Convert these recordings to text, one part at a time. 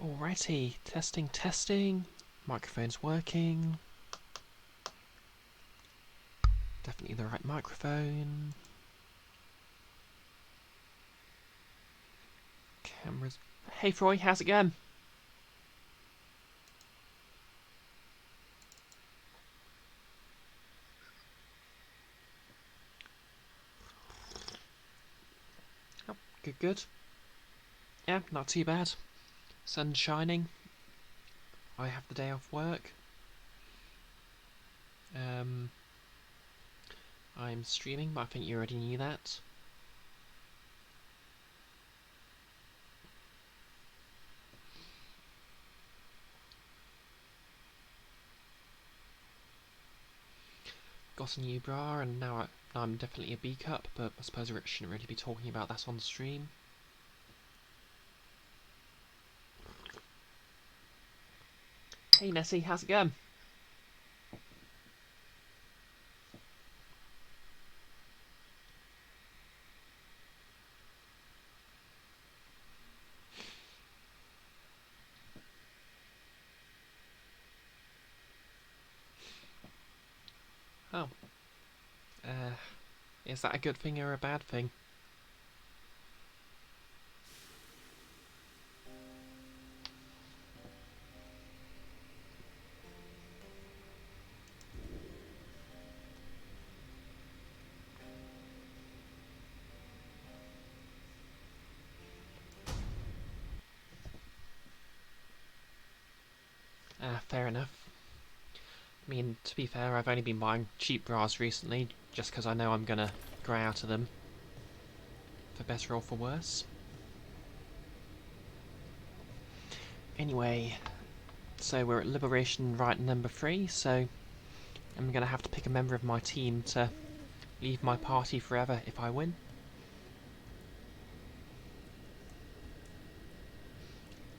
Alrighty, testing. Microphone's working. Definitely the right microphone. Cameras. Hey Froy, how's it going? Oh, good. Yeah, not too bad. Sun's shining. I have the day off work. I'm streaming, but I think you already knew that. Got a new bra, and now I'm definitely a B cup, but I suppose I shouldn't really be talking about that on stream. Hey Nessie, how's it going? Oh. Is that a good thing or a bad thing? Fair enough. I mean, to be fair, I've only been buying cheap bras recently, just because I know I'm gonna grey out of them. For better or for worse. Anyway, so we're at Liberation Rite number 3, so I'm gonna have to pick a member of my team to leave my party forever if I win.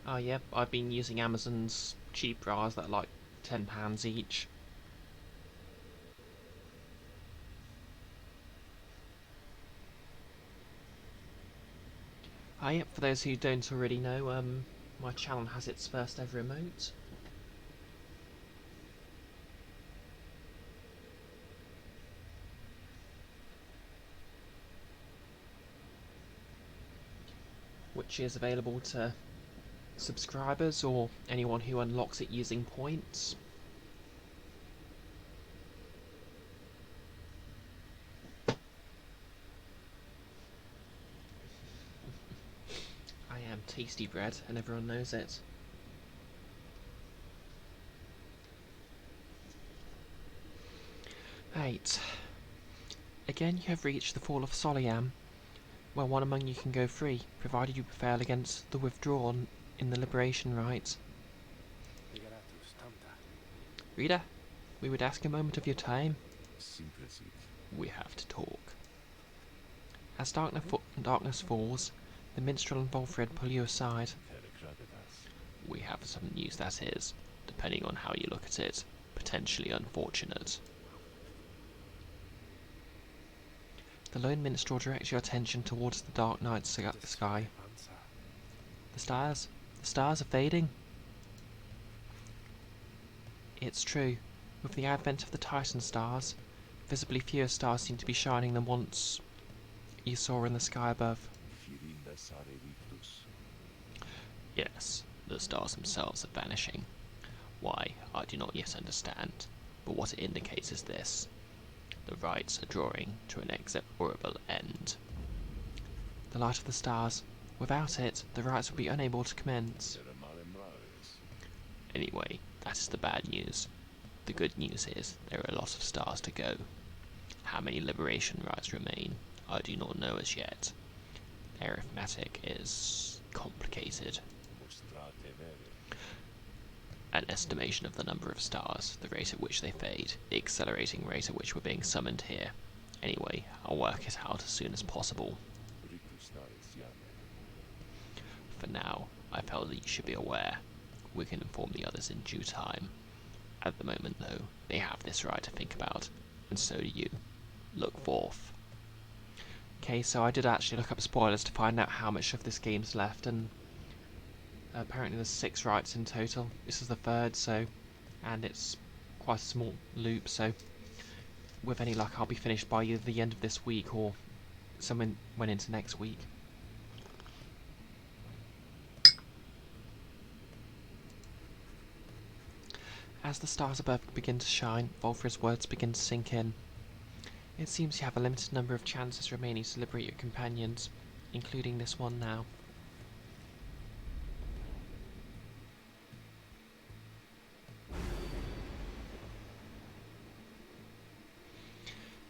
Oh yeah, I've been using Amazon's cheap bras that are like £10 each. Ah yep, for those who don't already know, my channel has its first ever emote. Which is available to subscribers or anyone who unlocks it using points. I am tasty bread, and everyone knows it. Right. Again, you have reached the Fall of Soliam, where one among you can go free, provided you prevail against the withdrawn in the Liberation Rite. Reader, we would ask a moment of your time. We have to talk. As darkness falls, the minstrel and Volfred pull you aside. We have some news that is, depending on how you look at it, potentially unfortunate. The lone minstrel directs your attention towards the dark night sky. The stars are fading. It's true. With the advent of the Titan stars, visibly fewer stars seem to be shining than once you saw in the sky above. Yes, the stars themselves are vanishing. Why, I do not yet understand, but what it indicates is this. The rites are drawing to an inexorable end. The light of the stars. Without it, the rites will be unable to commence. Anyway, that is the bad news. The good news is there are a lot of stars to go. How many liberation rites remain, I do not know as yet. The arithmetic is complicated. An estimation of the number of stars, the rate at which they fade, the accelerating rate at which we're being summoned here. Anyway, I'll work it out as soon as possible. For now, I felt that you should be aware. We can inform the others in due time. At the moment, though, they have this right to think about, and so do you. Look forth. Okay, so I did actually look up spoilers to find out how much of this game's left, and Apparently there's 6 rites in total. This is the 3rd, so... And it's quite a small loop, so... With any luck, I'll be finished by either the end of this week or someone went into next week. As the stars above begin to shine, Volfred's words begin to sink in. It seems you have a limited number of chances remaining to liberate your companions, including this one now.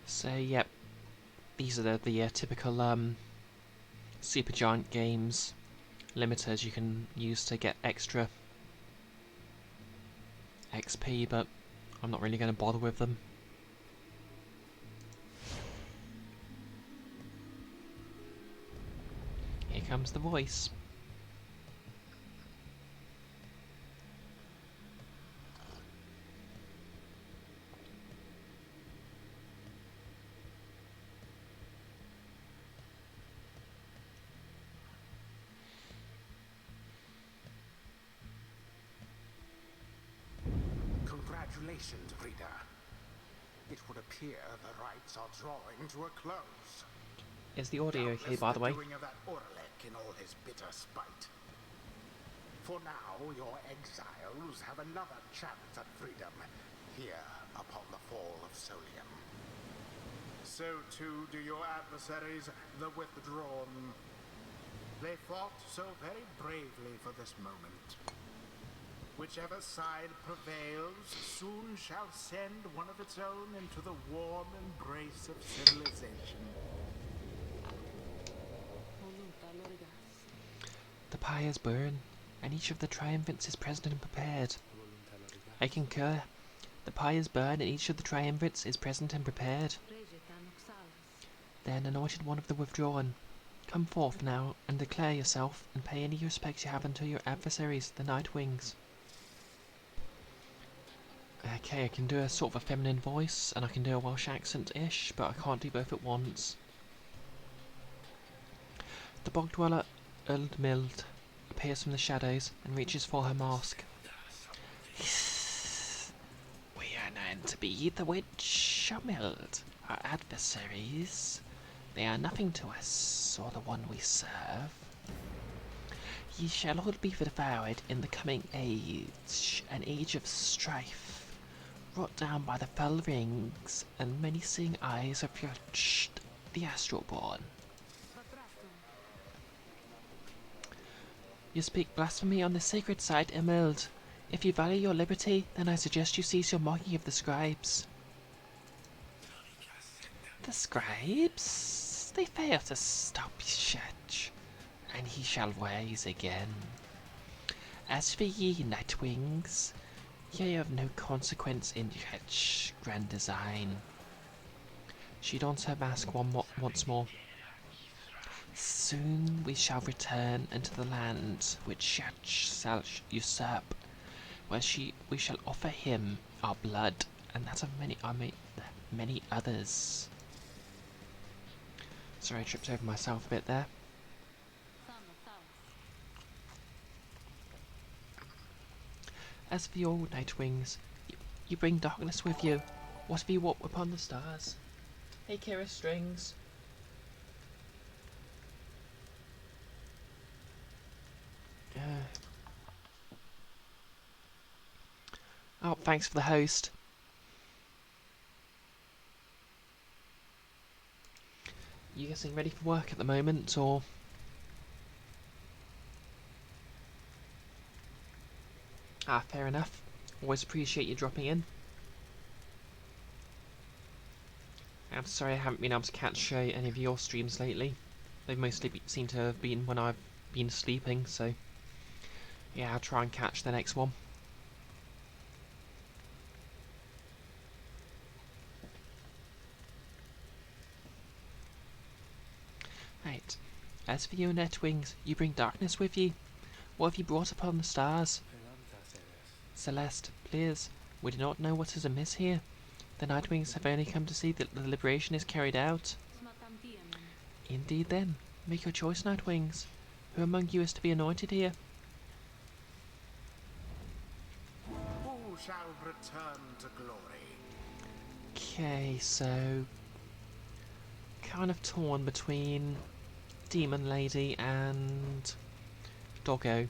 So, yep, these are the typical Supergiant Games limiters you can use to get extra XP, but I'm not really going to bother with them. Here comes the voice. Congratulations, reader. It would appear the rites are drawing to a close. Is the audio okay, by the way? Doing of that Orlek in all his bitter spite. For now, your exiles have another chance at freedom here upon the fall of Solium. So too do your adversaries, the Withdrawn. They fought so very bravely for this moment. Whichever side prevails soon shall send one of its own into the warm embrace of civilization. The pyres burn, and each of the triumvirates is present and prepared. I concur. The pyres burn, and each of the triumvirates is present and prepared. Then, anointed one of the Withdrawn, come forth now and declare yourself, and pay any respects you have unto your adversaries, the Nightwings. Okay, I can do a sort of a feminine voice, and I can do a Welsh accent-ish, but I can't do both at once. The bog dweller, Mild, appears from the shadows and reaches for her mask. We are known to be the witch Mild, our adversaries. They are nothing to us, or the one we serve. Ye shall all be devoured in the coming age, an age of strife. Brought down by the fell rings and many seeing eyes of Brioche, the astral-born. You speak blasphemy on the sacred site, Emild. If you value your liberty, then I suggest you cease your mocking of the scribes. The scribes? They fail to stop Shech, and he shall rise again. As for ye, Nightwings, ye are of no consequence in Shech's grand design. She dons her mask once more. Soon we shall return into the land which Shech shall usurp, where we shall offer him our blood, and that of many others. Sorry, I tripped over myself a bit there. As for your Nightwings, you bring darkness with you. What have you walked upon the stars? Hey, Kira Strings. Oh, thanks for the host. You getting ready for work at the moment, or? Ah, fair enough. Always appreciate you dropping in. I'm sorry I haven't been able to catch any of your streams lately. They've mostly seemed to have been when I've been sleeping, so yeah, I'll try and catch the next one. Right. As for you, Nightwings, you bring darkness with you. What have you brought upon the stars? Celeste, please, we do not know what is amiss here. The Nightwings have only come to see that the liberation is carried out. Indeed then, make your choice, Nightwings. Who among you is to be anointed here? shall return to glory. Okay, so kind of torn between Demon Lady and Doggo.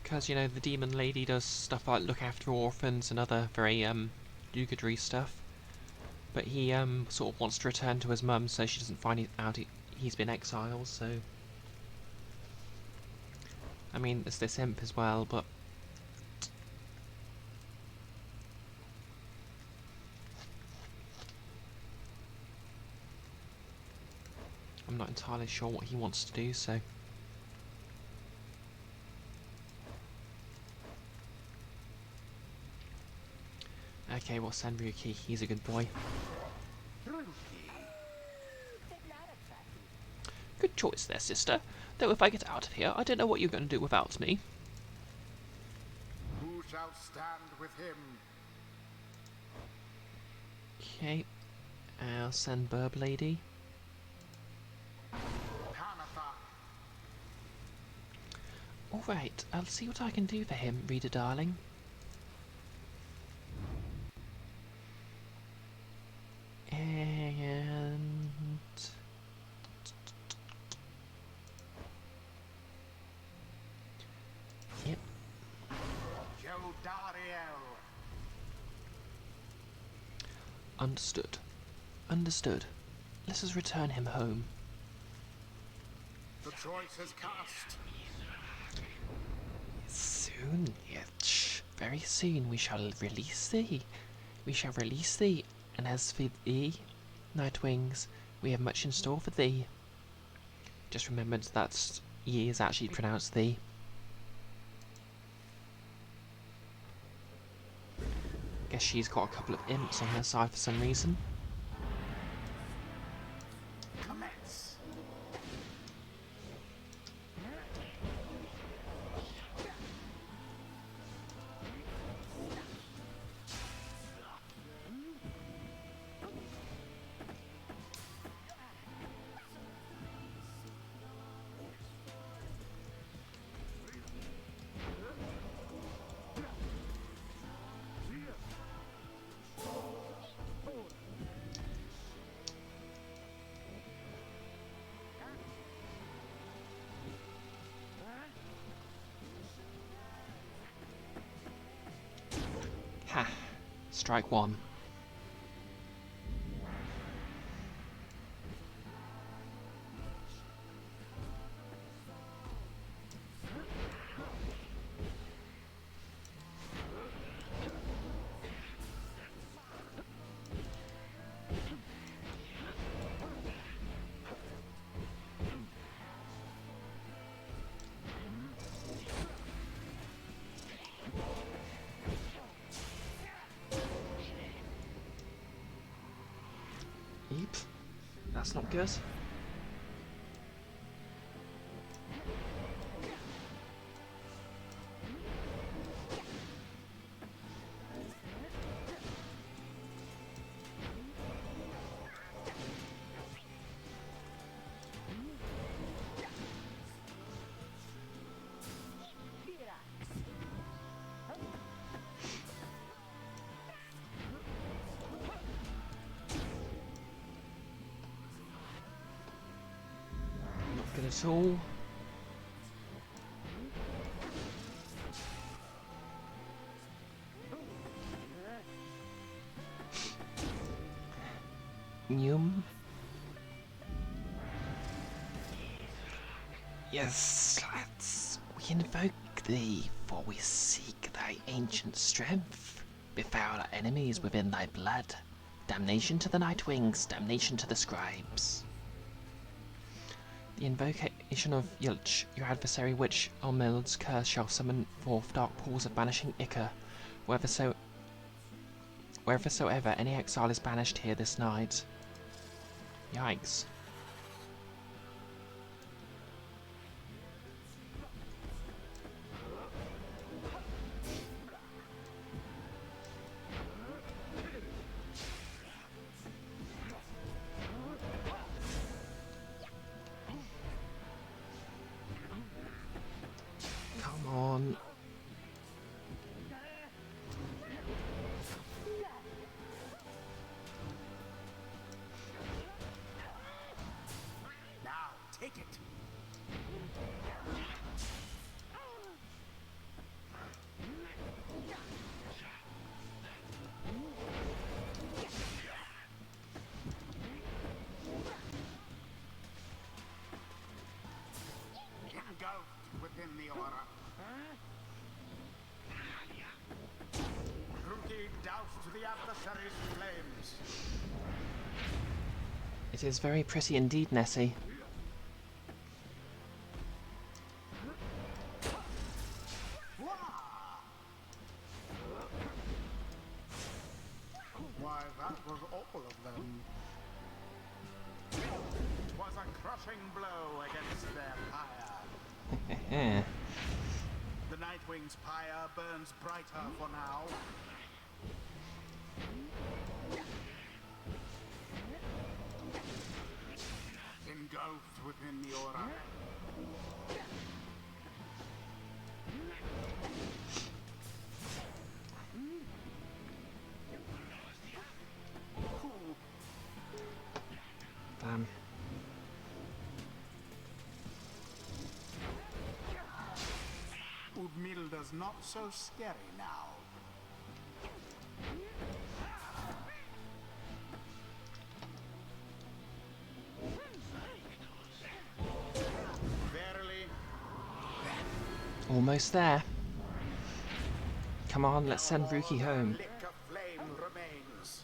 Because, you know, the Demon Lady does stuff like look after orphans and other very, nugatory stuff. But he, sort of wants to return to his mum so she doesn't find out he's been exiled, so... I mean, there's this imp as well, but... I'm not entirely sure what he wants to do, so... Okay, well, send Ryuki. He's a good boy. Good choice there, sister. Though if I get out of here, I don't know what you're going to do without me. Who shall stand with him? Okay. I'll send Burb Lady. Alright, I'll see what I can do for him, reader darling. And... Yep. Understood. Understood. Let us return him home. The choice is cast. Soon, yes, very soon we shall release thee. We shall release thee, and as for thee, Nightwings, we have much in store for thee. Just remembered that ye is actually pronounced thee. Guess she's got a couple of imps on her side for some reason. Commence. Ha! Strike one. Eep. That's not good. Not good at all. Yum. Yes, lads, we invoke thee, for we seek thy ancient strength. Befoul our enemies within thy blood. Damnation to the Nightwings, damnation to the Scribes. The invocation of Yulch, your adversary which, on Mild's curse, shall summon forth dark pools of banishing ichor, whereversoever any exile is banished here this night. Yikes. Come on. It is very pretty indeed, Nessie. Why, that was all of them. It was a crushing blow against their pyre. The Nightwing's pyre burns brighter for now. Engulfed within the aura. Damn. Udmilda's not so scary now. Verily, Almost there. Come on, let's send Ruki home. lick of flame remains.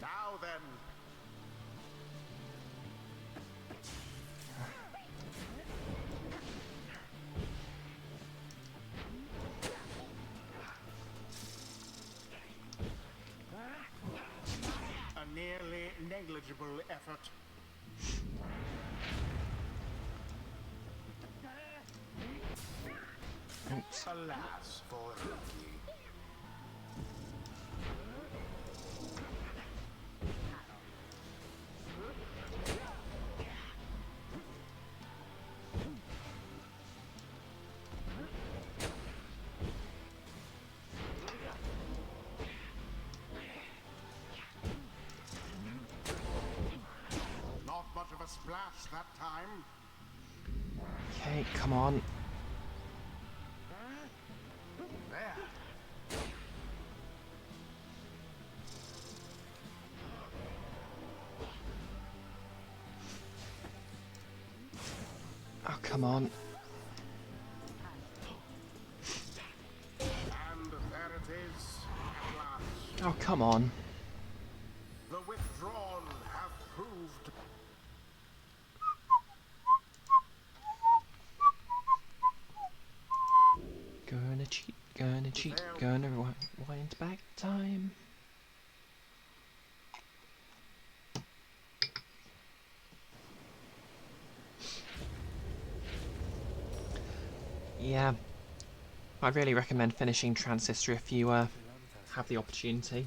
Now then. A nearly negligible effort. Oops. Alas for Ruki. Not much of a splash that time. Okay, come on. There. Oh, come on. And there it is, at last. Oh, come on. The withdrawn have proved. Gonna cheat, gonna wind back time. Yeah, I'd really recommend finishing Transistor if you have the opportunity.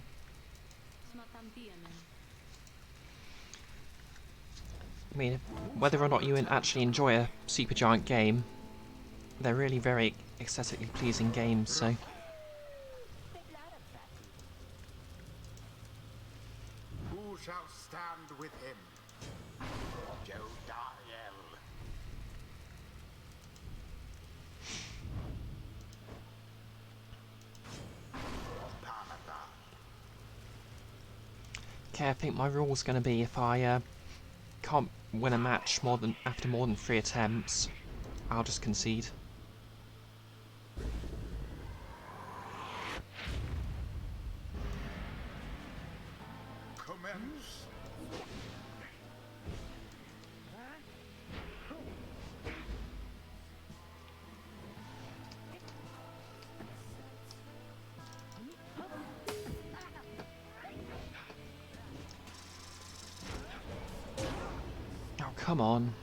I mean, whether or not you actually enjoy a Supergiant game, they're really very aesthetically pleasing games, so... Who shall stand with him? Jodiel. Panada. Okay, I think my rule's going to be if I can't win a match after more than 3 attempts, I'll just concede. Commence. Oh, come on.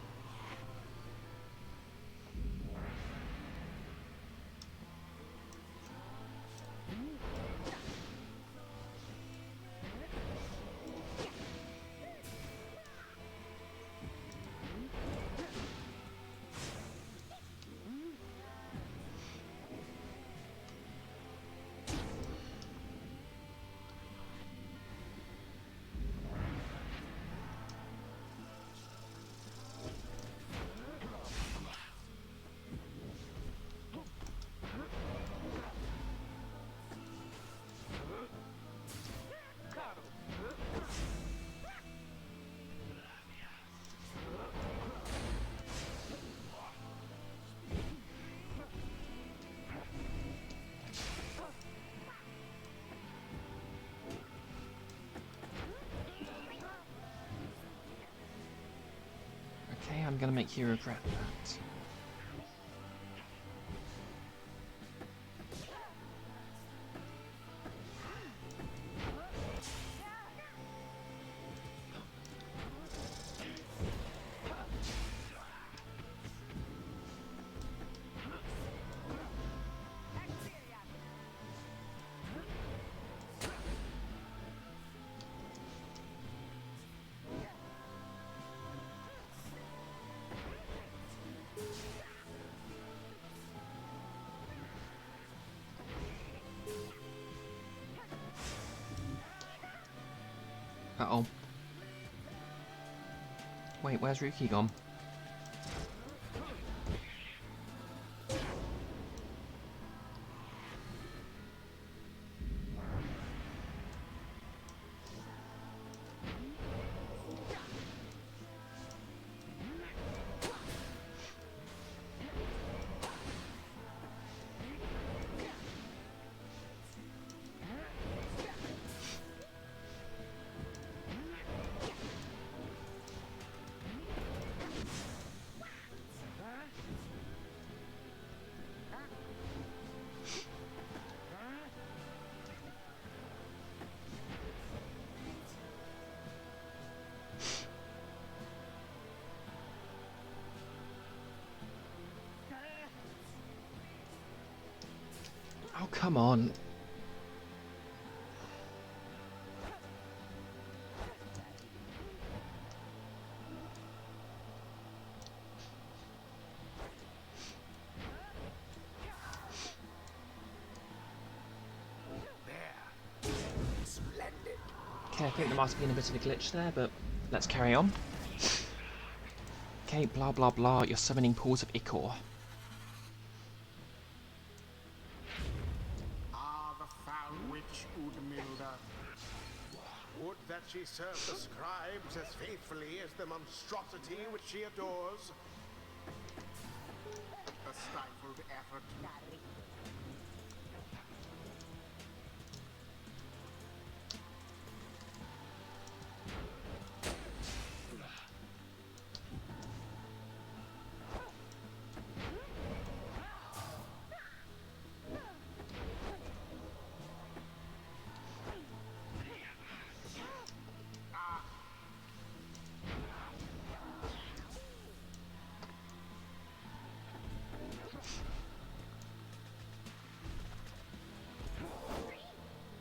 I'm gonna make you regret that. Uh-oh. Wait, where's Ruki gone? Oh, come on. There. Splendid. Okay, I think there must have been a bit of a glitch there, but let's carry on. Okay, blah blah blah, you're summoning pools of ichor. Ah, the foul witch Udmilda. Would that she served the scribes as faithfully as the monstrosity which she adores. A stifled effort.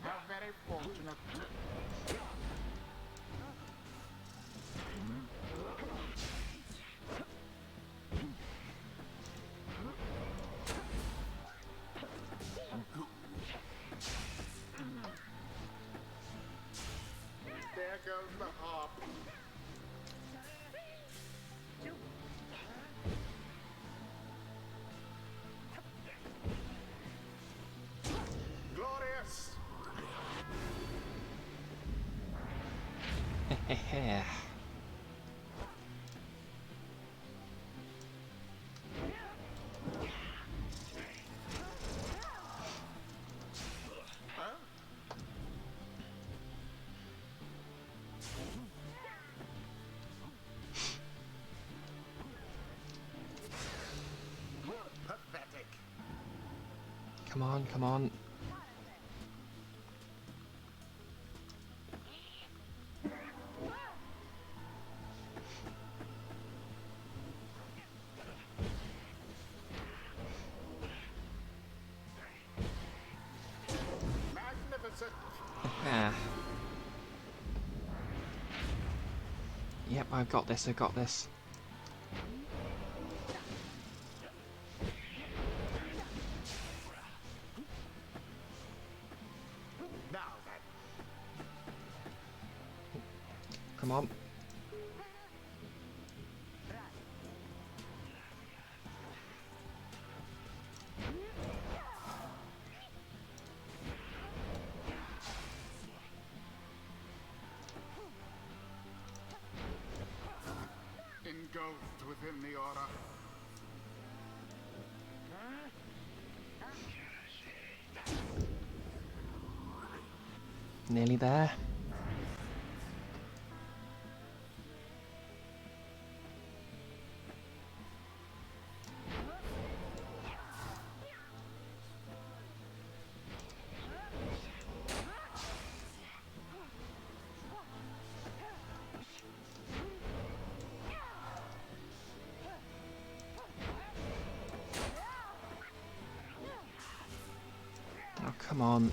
How very fortunate. There goes the harp. Glorious. Hehe. Huh? Pathetic. Come on, come on. Magnificent. Ah. Yep, I've got this, I've got this. Now then. Come on. Engulfed within the aura. Nearly there. Come on.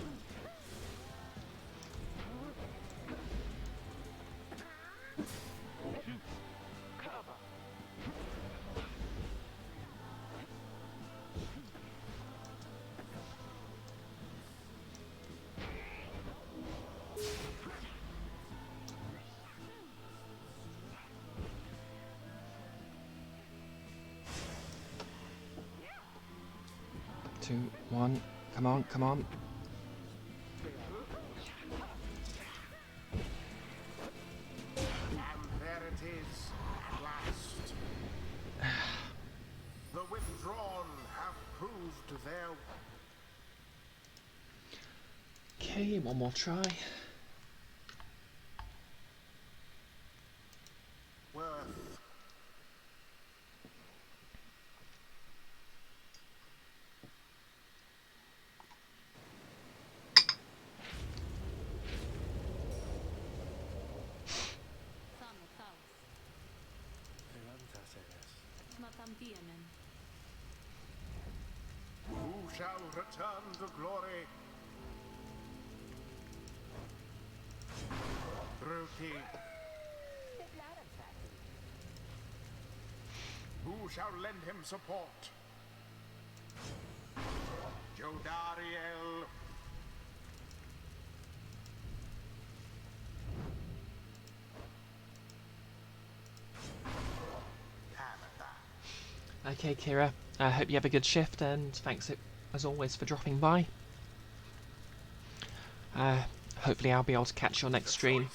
Two, one. Come on, come on. And there it is, at last. The withdrawn have proved their Okay, one more try. worth. Who shall return to glory? Ruki. Who shall lend him support? Jodariel. Okay, Kira. I hope you have a good shift, and thanks as always for dropping by. Hopefully I'll be able to catch your next stream.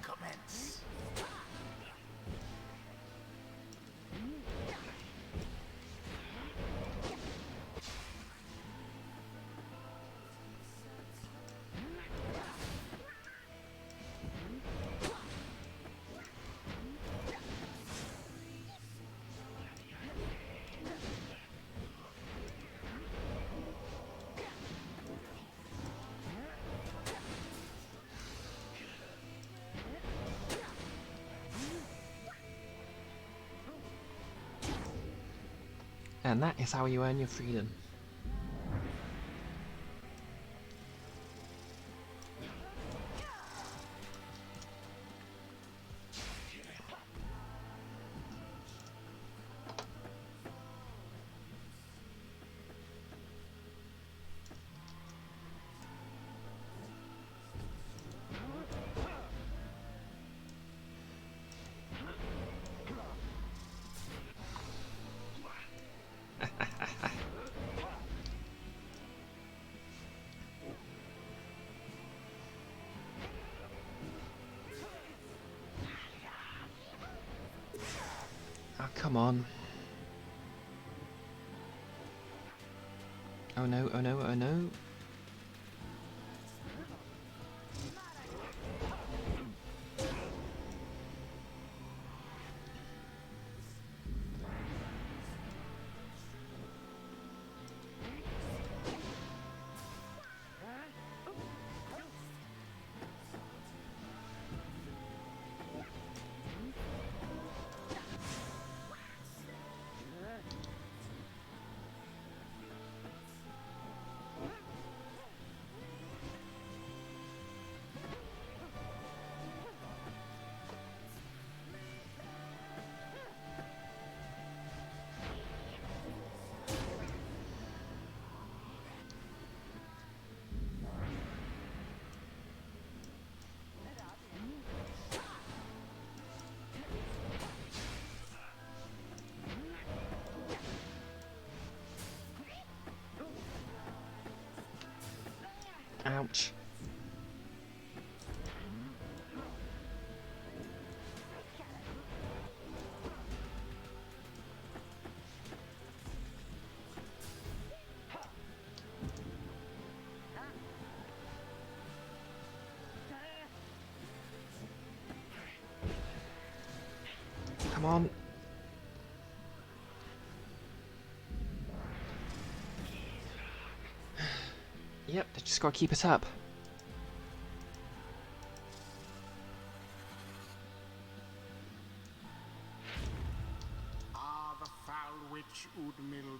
Commence. And that is how you earn your freedom. Oh, come on. Oh no, oh no, oh no. Ouch. Come on. Yep, just gotta keep it up.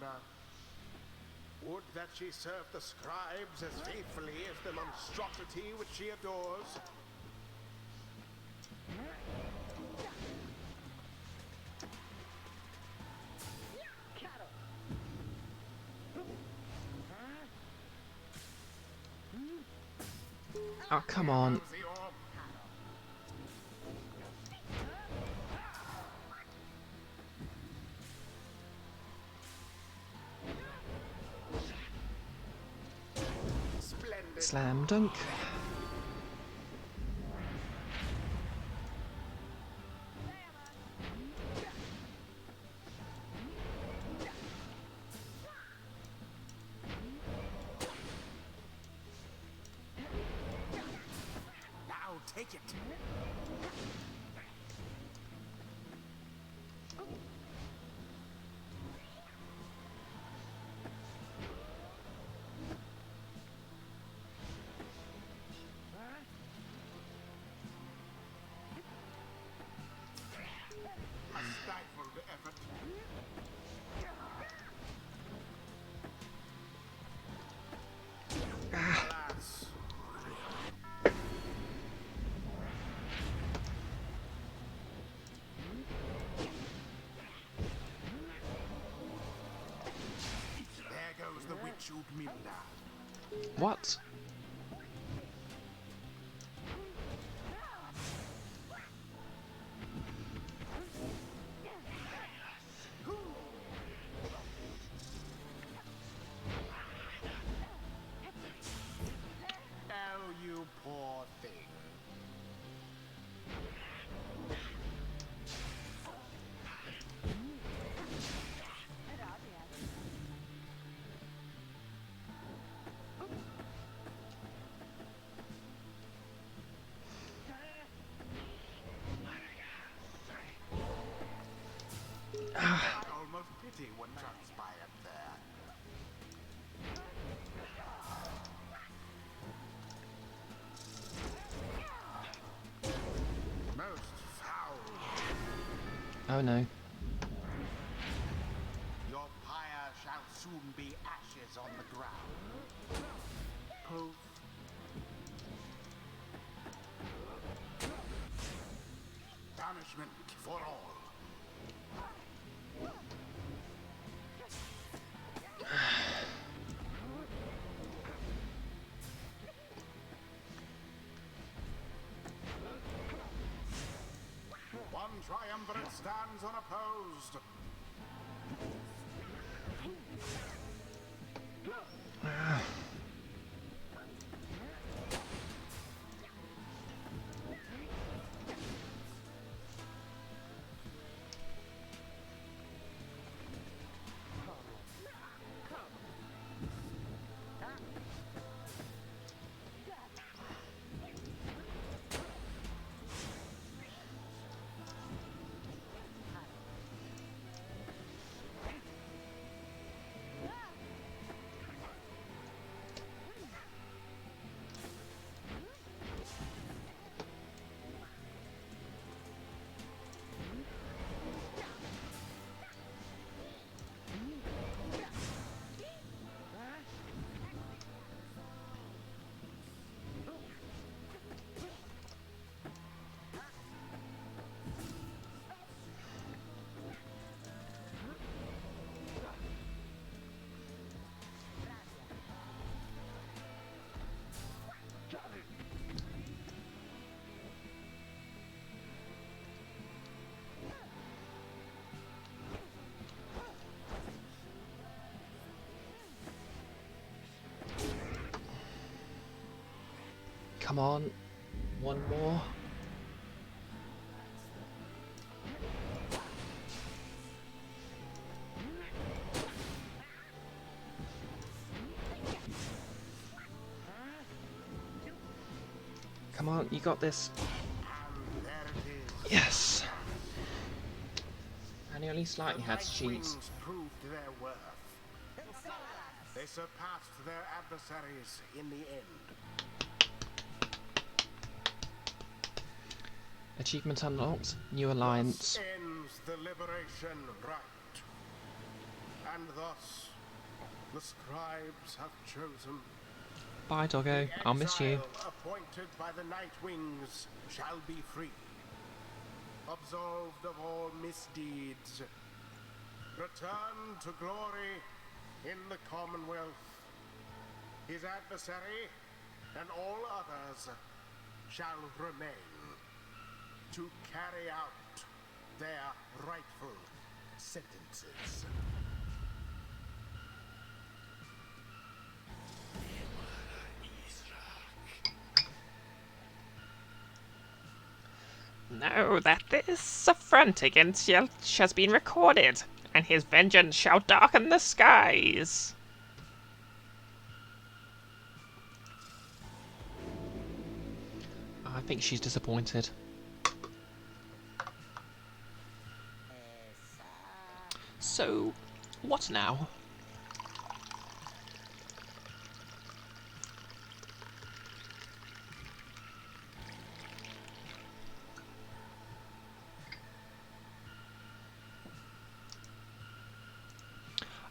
Pyre. Would that she served the scribes as faithfully as the monstrosity which she adores. Oh, come on. Splendid. Slam dunk. Now take it. A stifled effort. Alas. There goes the witch Udmilda. What? Oh, you poor thing. I almost pity what transpired there. Most foul. Oh no. Your pyre shall soon be ashes on the ground. Poof. Punishment for all. One triumvirate stands unopposed. Come on. One more. Come on, you got this. And there it is. Yes! And he only slightly had cheats. Wings proved their worth. They surpassed their adversaries in the end. Achievement unlocked. New alliance. Thus ends the liberation rite. And thus, the scribes have chosen. Bye, doggo. The I'll miss you. exile appointed by the Night Wings shall be free, absolved of all misdeeds, return to glory in the Commonwealth. His adversary and all others shall remain to carry out their rightful sentences. Know that this affront against Yelch has been recorded, and his vengeance shall darken the skies. I think she's disappointed. So, what now?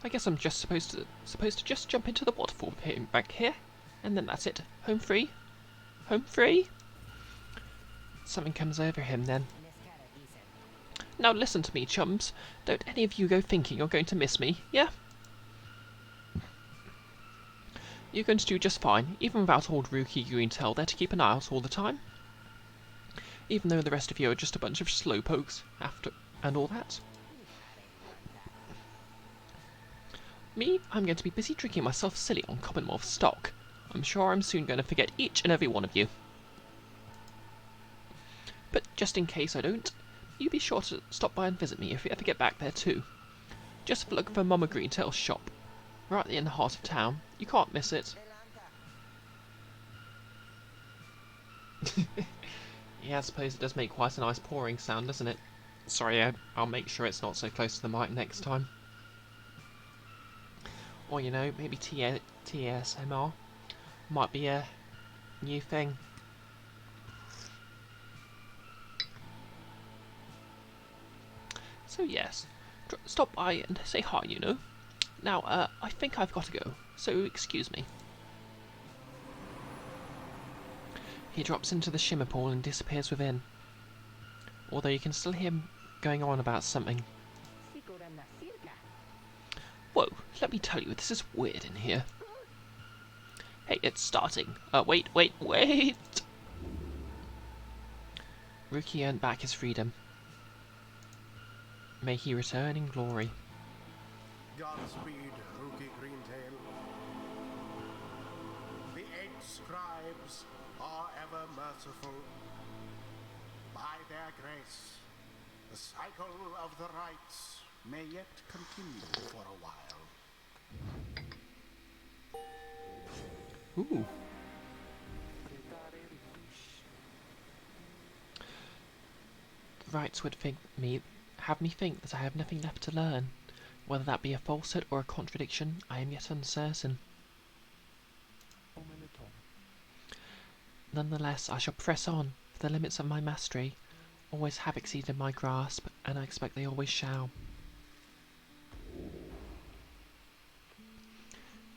I guess I'm just supposed to just jump into the waterfall back here, and then that's it. Home free. Home free. Something comes over him then. Now listen to me, chums. Don't any of you go thinking you're going to miss me, yeah? You're going to do just fine, even without old Rookie Greentail there to keep an eye out all the time. Even though the rest of you are just a bunch of slowpokes after and all that. Me, I'm going to be busy drinking myself silly on Commonwealth stock. I'm sure I'm soon going to forget each and every one of you. But just in case I don't, you be sure to stop by and visit me if you ever get back there too. Just have a look for Mama Greentail's shop. Right in the heart of town. You can't miss it. Yeah, I suppose it does make quite a nice pouring sound, doesn't it? Sorry, I'll make sure it's not so close to the mic next time. Or, you know, maybe TSMR might be a new thing. So yes, stop by and say hi, you know. Now, I think I've got to go, so excuse me. He drops into the shimmer pool and disappears within. Although you can still hear him going on about something. Whoa, let me tell you, this is weird in here. Hey, it's starting. Wait. Rookie earned back his freedom. May he return in glory. Godspeed, Rookie Greentail. The 8 scribes are ever merciful. By their grace, the cycle of the rites may yet continue for a while. Ooh. The rites would have me think that I have nothing left to learn. Whether that be a falsehood or a contradiction, I am yet uncertain. Nonetheless, I shall press on, for the limits of my mastery always have exceeded my grasp, and I expect they always shall.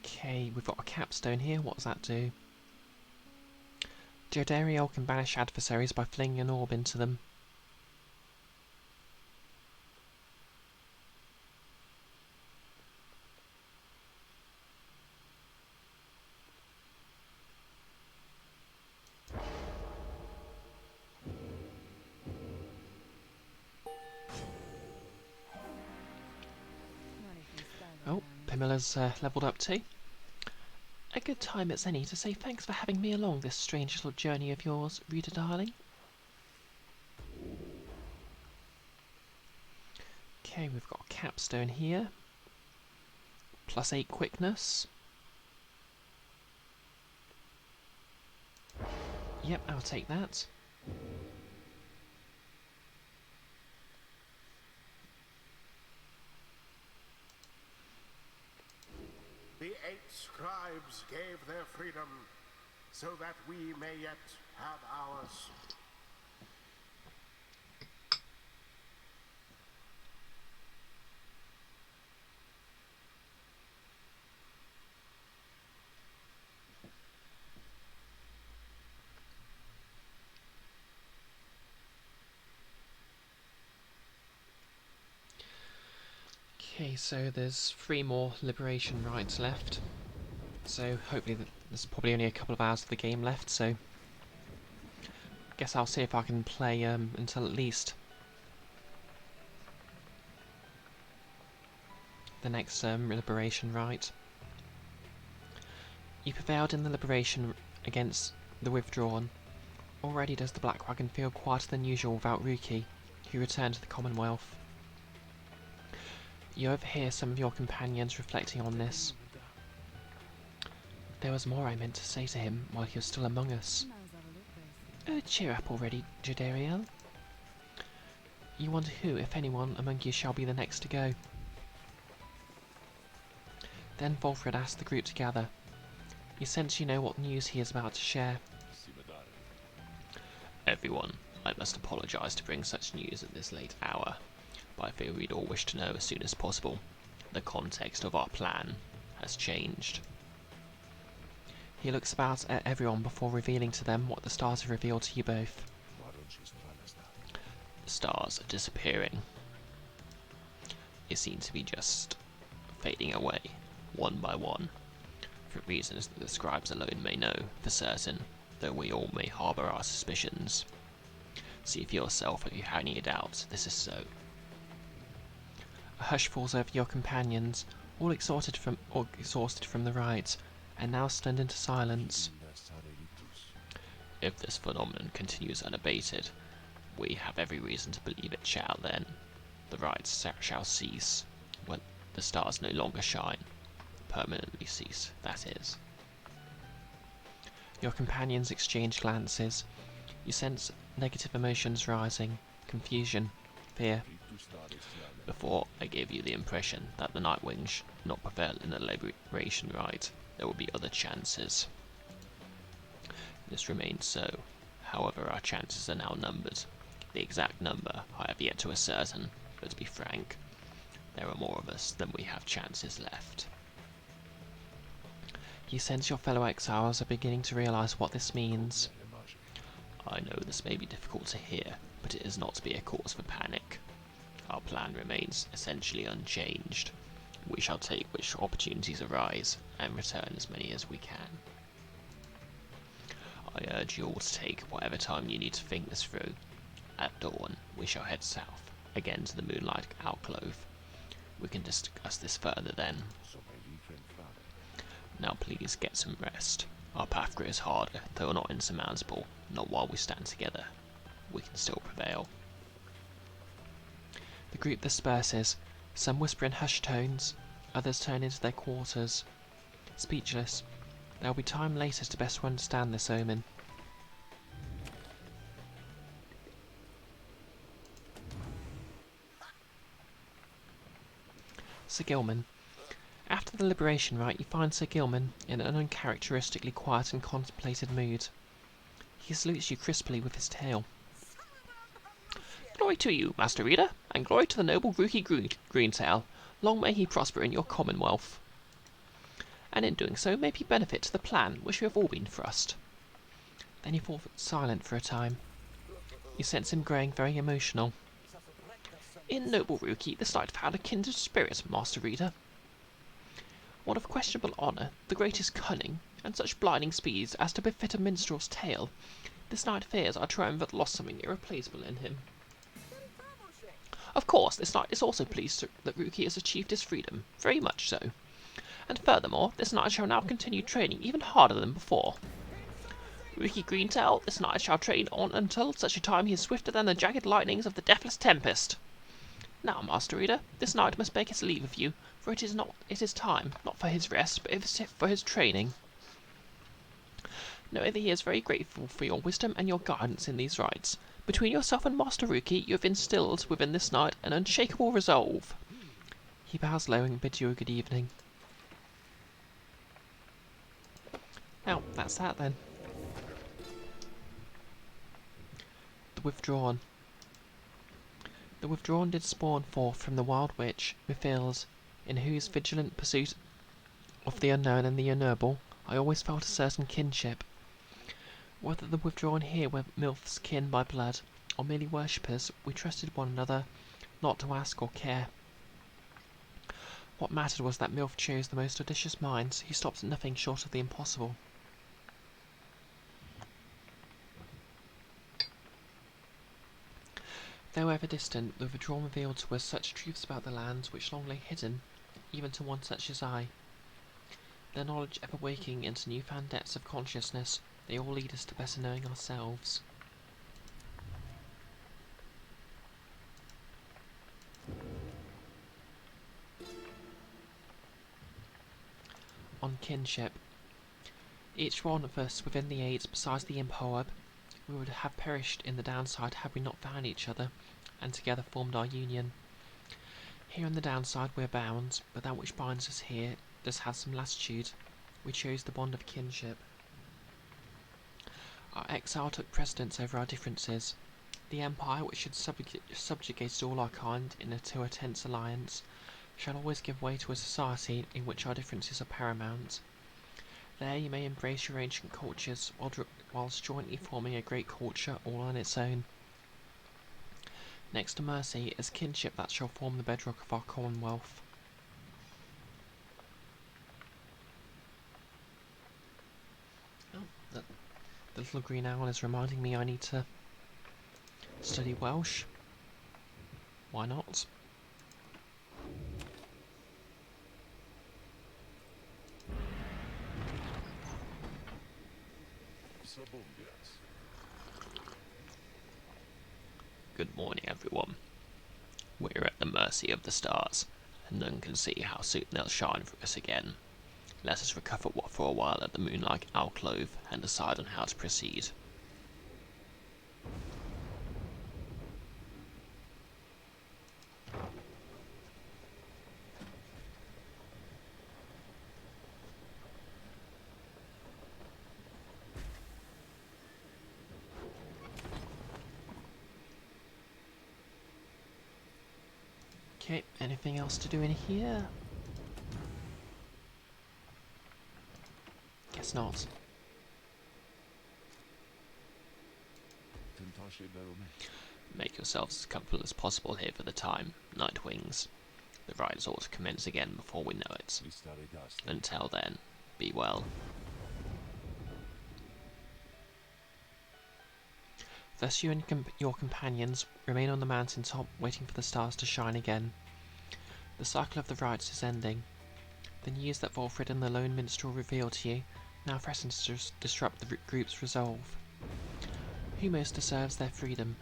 Okay, we've got a capstone here. What does that do? Geodariel can banish adversaries by flinging an orb into them. Oh, Pimila's levelled up too. A good time as any to say thanks for having me along this strange little journey of yours, reader darling. Okay, we've got a capstone here. +8 quickness. Yep, I'll take that. The 8 scribes gave their freedom so that we may yet have ours. Okay, so there's 3 more liberation rites left. So hopefully there's probably only a couple of hours of the game left, so guess I'll see if I can play until at least the next liberation rite. You prevailed in the liberation against the Withdrawn. Already does the Black Wagon feel quieter than usual without Ruki, who returned to the Commonwealth. You overhear some of your companions reflecting on this. There was more I meant to say to him while he was still among us. Oh, cheer up already, Jadariel. You wonder who, if anyone, among you shall be the next to go. Then Volfred asked the group to gather. You sense you know what news he is about to share. Everyone, I must apologise to bring such news at this late hour, but I fear we'd all wish to know as soon as possible. The context of our plan has changed. He looks about at everyone before revealing to them what the stars have revealed to you both. The stars are disappearing. They seem to be just fading away, one by one, for reasons that the scribes alone may know for certain, though we all may harbour our suspicions. See for yourself if you have any doubt this is so. A hush falls over your companions, all exhausted from the ride, and now stunned into silence. If this phenomenon continues unabated, we have every reason to believe it shall then. The rites shall cease, when the stars no longer shine. Permanently cease, that is. Your companions exchange glances. You sense negative emotions rising, confusion, fear. Before, I gave you the impression that the Nightwing should not prevail in the liberation rite. There will be other chances. This remains so. However, our chances are now numbered. The exact number I have yet to ascertain, but to be frank, there are more of us than we have chances left. You sense your fellow exiles are beginning to realise what this means. I know this may be difficult to hear, but it is not to be a cause for panic. Our plan remains essentially unchanged. We shall take which opportunities arise, and return as many as we can. I urge you all to take whatever time you need to think this through. At dawn, we shall head south, again to the Moonlight Alcove. We can discuss this further then. Now please get some rest. Our path grows harder, though not insurmountable, not while we stand together. We can still prevail. The group disperses. Some whisper in hushed tones, others turn into their quarters. Speechless, there will be time later to best understand this omen. Sir Gilman. After the liberation rite, you find Sir Gilman in an uncharacteristically quiet and contemplated mood. He salutes you crisply with his tail. Glory to you, Master Reader, and glory to the noble Rookie Greentail. Long may he prosper in your commonwealth. And in doing so, may he benefit to the plan which we have all been thrust. Then he falls silent for a time. You sense him growing very emotional. In noble Rookie, this knight found a kindred spirit, Master Reader. One of questionable honour, the greatest cunning, and such blinding speeds as to befit a minstrel's tale. This knight fears our triumvirate lost something irreplaceable in him. Of course, this knight is also pleased that Rookie has achieved his freedom, very much so. And furthermore, this knight shall now continue training even harder than before. Rookie Greentail, this knight shall train on until such a time he is swifter than the jagged lightnings of the deathless tempest. Now, Master Reader, this knight must make his leave of you, for it is time, not for his rest, but for his training. Know that he is very grateful for your wisdom and your guidance in these rites. Between yourself and Master Rookie, you have instilled within this knight an unshakable resolve. He bows low and bids you a good evening. Now, that's that then. The Withdrawn. The Withdrawn did spawn forth from the wild witch, Mithils, in whose vigilant pursuit of the unknown and the unknowable, I always felt a certain kinship. Whether the Withdrawn here were Milth's kin by blood, or merely worshippers, we trusted one another not to ask or care. What mattered was that Milf chose the most audacious minds who stopped at nothing short of the impossible. Though ever distant, the withdrawal revealed to us such truths about the lands which long lay hidden, even to one such as I. Their knowledge ever waking into new-found depths of consciousness, they all lead us to better knowing ourselves. On kinship. Each one of us within the eight, besides the imp we would have perished in the downside had we not found each other, and together formed our union. Here on the downside we're bound, but that which binds us here does have some lassitude. We chose the bond of kinship. Our exile took precedence over our differences. The empire, which had subjugated all our kind into a tense alliance, shall always give way to a society in which our differences are paramount. There you may embrace your ancient cultures, whilst jointly forming a great culture all on its own. Next to mercy is kinship that shall form the bedrock of our commonwealth. Oh, the little green owl is reminding me I need to study Welsh. Why not? Good morning, everyone. We're at the mercy of the stars, and none can see how soon they'll shine for us again. Let us recover for a while at the moonlight alcove and decide on how to proceed. Okay, anything else to do in here? Guess not. Make yourselves as comfortable as possible here for the time, Nightwings. The rides ought to commence again before we know it. Until then, be well. Thus you and your companions remain on the mountaintop, waiting for the stars to shine again. The cycle of the rites is ending. The news that Volfred and the lone minstrel revealed to you now threatens to disrupt the group's resolve. Who most deserves their freedom?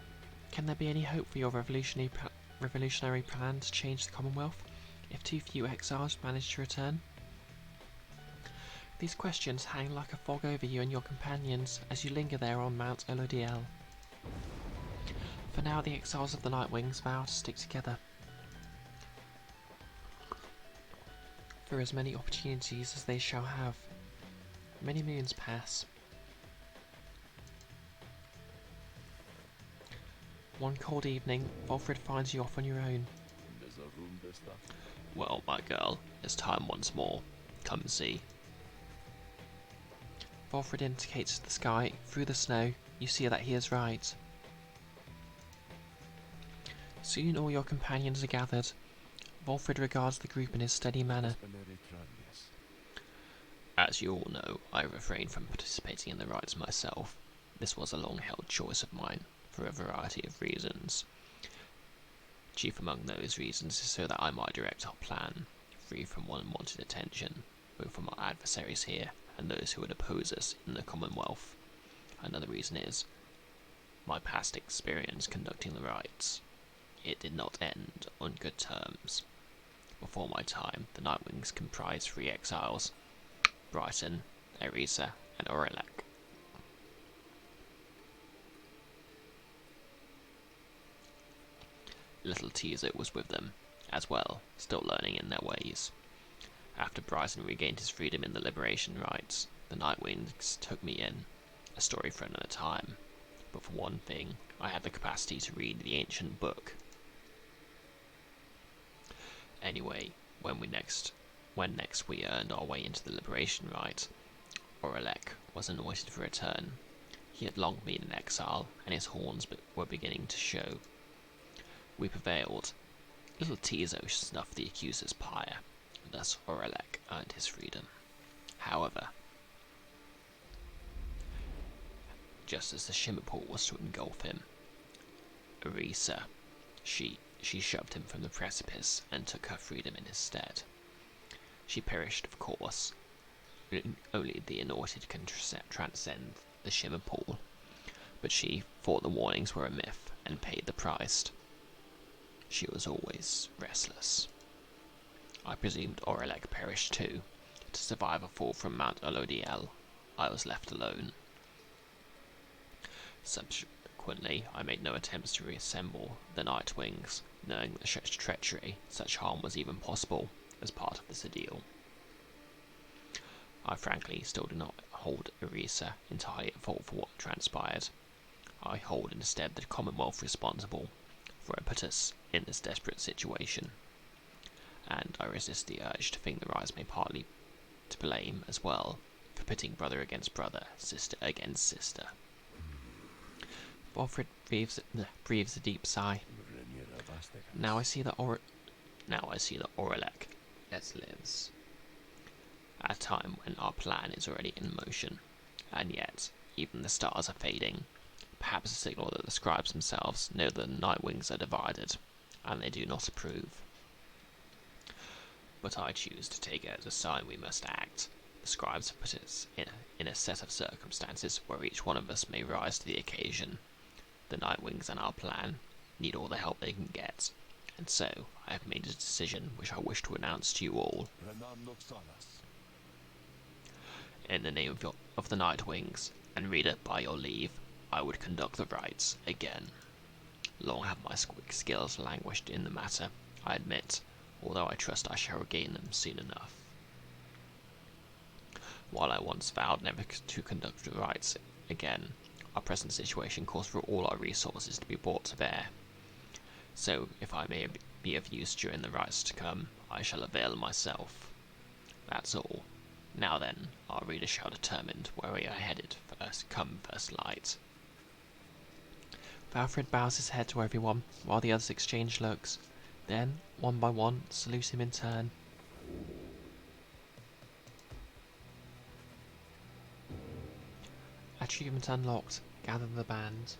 Can there be any hope for your revolutionary plan to change the Commonwealth, if too few exiles manage to return? These questions hang like a fog over you and your companions as you linger there on Mount Elodiel. For now, the exiles of the Nightwings vow to stick together. For as many opportunities as they shall have. Many moons pass. One cold evening, Volfred finds you off on your own. Well, my girl, it's time once more. Come and see. Volfred indicates the sky. Through the snow, you see that he is right. Soon all your companions are gathered. Volfred regards the group in his steady manner. As you all know, I refrained from participating in the rites myself. This was a long-held choice of mine, for a variety of reasons. Chief among those reasons is so that I might direct our plan, free from unwanted attention, both from our adversaries here and those who would oppose us in the Commonwealth. Another reason is my past experience conducting the rites. It did not end on good terms. Before my time, the Nightwings comprised 3 exiles: Brighton, Erisa, and Aurelek. Little Teaser was with them, as well, still learning in their ways. After Brighton regained his freedom in the liberation rites, the Nightwings took me in, a story friend at a time. But for one thing, I had the capacity to read the ancient book. Anyway, when next we earned our way into the liberation rite, Aurelek was anointed for return. He had long been in exile, and his horns were beginning to show. We prevailed. Little Tizo snuffed the accuser's pyre, Thus Aurelek earned his freedom. However, just as the shimmer pool was to engulf him, Arisa, she shoved him from the precipice and took her freedom in his stead. She perished, of course. Only the anointed can transcend the shimmer pool, but she thought the warnings were a myth and paid the price. She was always restless. I presumed Aurelek perished too. To survive a fall from Mount Elodiel, I was left alone. Subsequently, I made no attempts to reassemble the Night Wings, knowing that such treachery, such harm was even possible as part of this ordeal. I frankly still do not hold Arisa entirely at fault for what transpired. I hold instead the Commonwealth responsible for it put us in this desperate situation, and I resist the urge to think the rise may partly to blame as well for pitting brother against brother, sister against sister. Wolfred breathes a deep sigh. Now I see that Aurelek yet lives. At a time when our plan is already in motion, and yet even the stars are fading. Perhaps a signal that the scribes themselves know that the Night Wings are divided, and they do not approve. But I choose to take it as a sign we must act. The scribes have put us in a set of circumstances where each one of us may rise to the occasion. The Night Wings and our plan need all the help they can get, and so I have made a decision which I wish to announce to you all. In the name of the Night Wings, and reader, by your leave, I would conduct the rites again. Long have my skills languished in the matter, I admit, although I trust I shall regain them soon enough. While I once vowed never to conduct the rites again, our present situation calls for all our resources to be brought to bear. So, if I may be of use during the rites to come, I shall avail myself. That's all. Now then, our reader shall determine where we are headed first light. Valfred bows his head to everyone, while the others exchange looks. Then, one by one, salute him in turn. Achievement unlocked. Gather the band.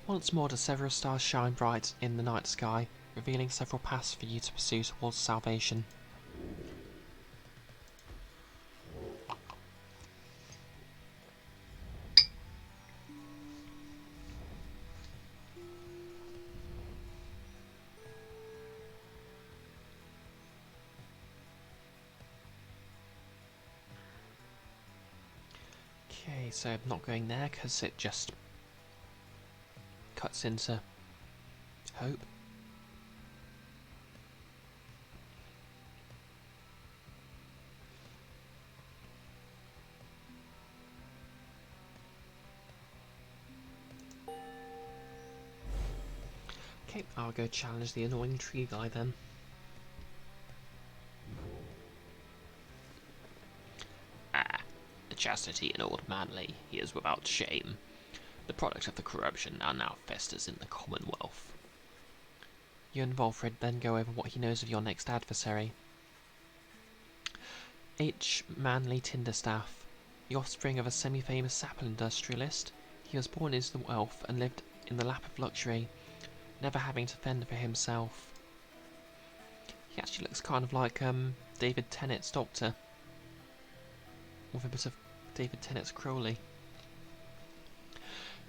Once more does several stars shine bright in the night sky, revealing several paths for you to pursue towards salvation. Okay, so I'm not going there because it just cuts into hope. Okay, I'll go challenge the annoying tree guy then. Chastity and old manly, he is without shame. The product of the corruption now festers in the Commonwealth. You and Wolfred then go over what he knows of your next adversary. H. Manly Tinderstaff, the offspring of a semi-famous sapple industrialist, he was born into the wealth and lived in the lap of luxury, never having to fend for himself. He actually looks kind of like David Tennant's Doctor, with a bit of David Tennant's Crowley.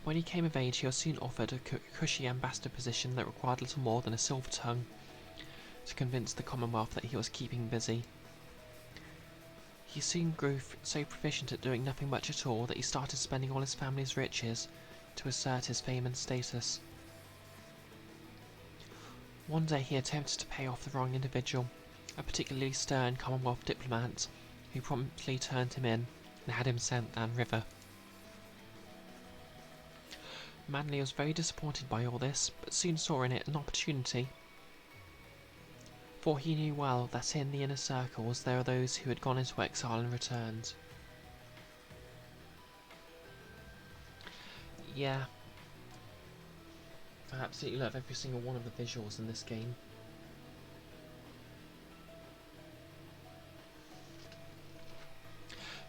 When he came of age, he was soon offered a cushy ambassador position that required little more than a silver tongue to convince the Commonwealth that he was keeping busy. He soon grew so proficient at doing nothing much at all that he started spending all his family's riches to assert his fame and status. One day he attempted to pay off the wrong individual, a particularly stern Commonwealth diplomat, who promptly turned him in and had him sent downriver. Manly was very disappointed by all this, but soon saw in it an opportunity. For he knew well that in the inner circles there were those who had gone into exile and returned. Yeah. I absolutely love every single one of the visuals in this game.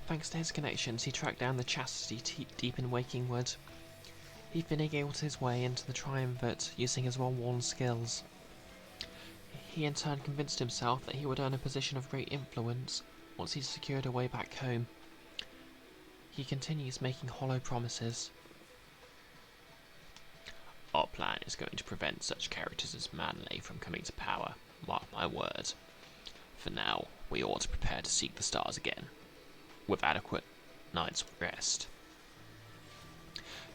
Thanks to his connections, he tracked down the chastity deep in Waking Wood. He finagled his way into the Triumvirate using his well-worn skills. He in turn convinced himself that he would earn a position of great influence once he secured a way back home. He continues making hollow promises. Our plan is going to prevent such characters as Manley from coming to power, mark my word. For now, we ought to prepare to seek the stars again, with adequate night's rest.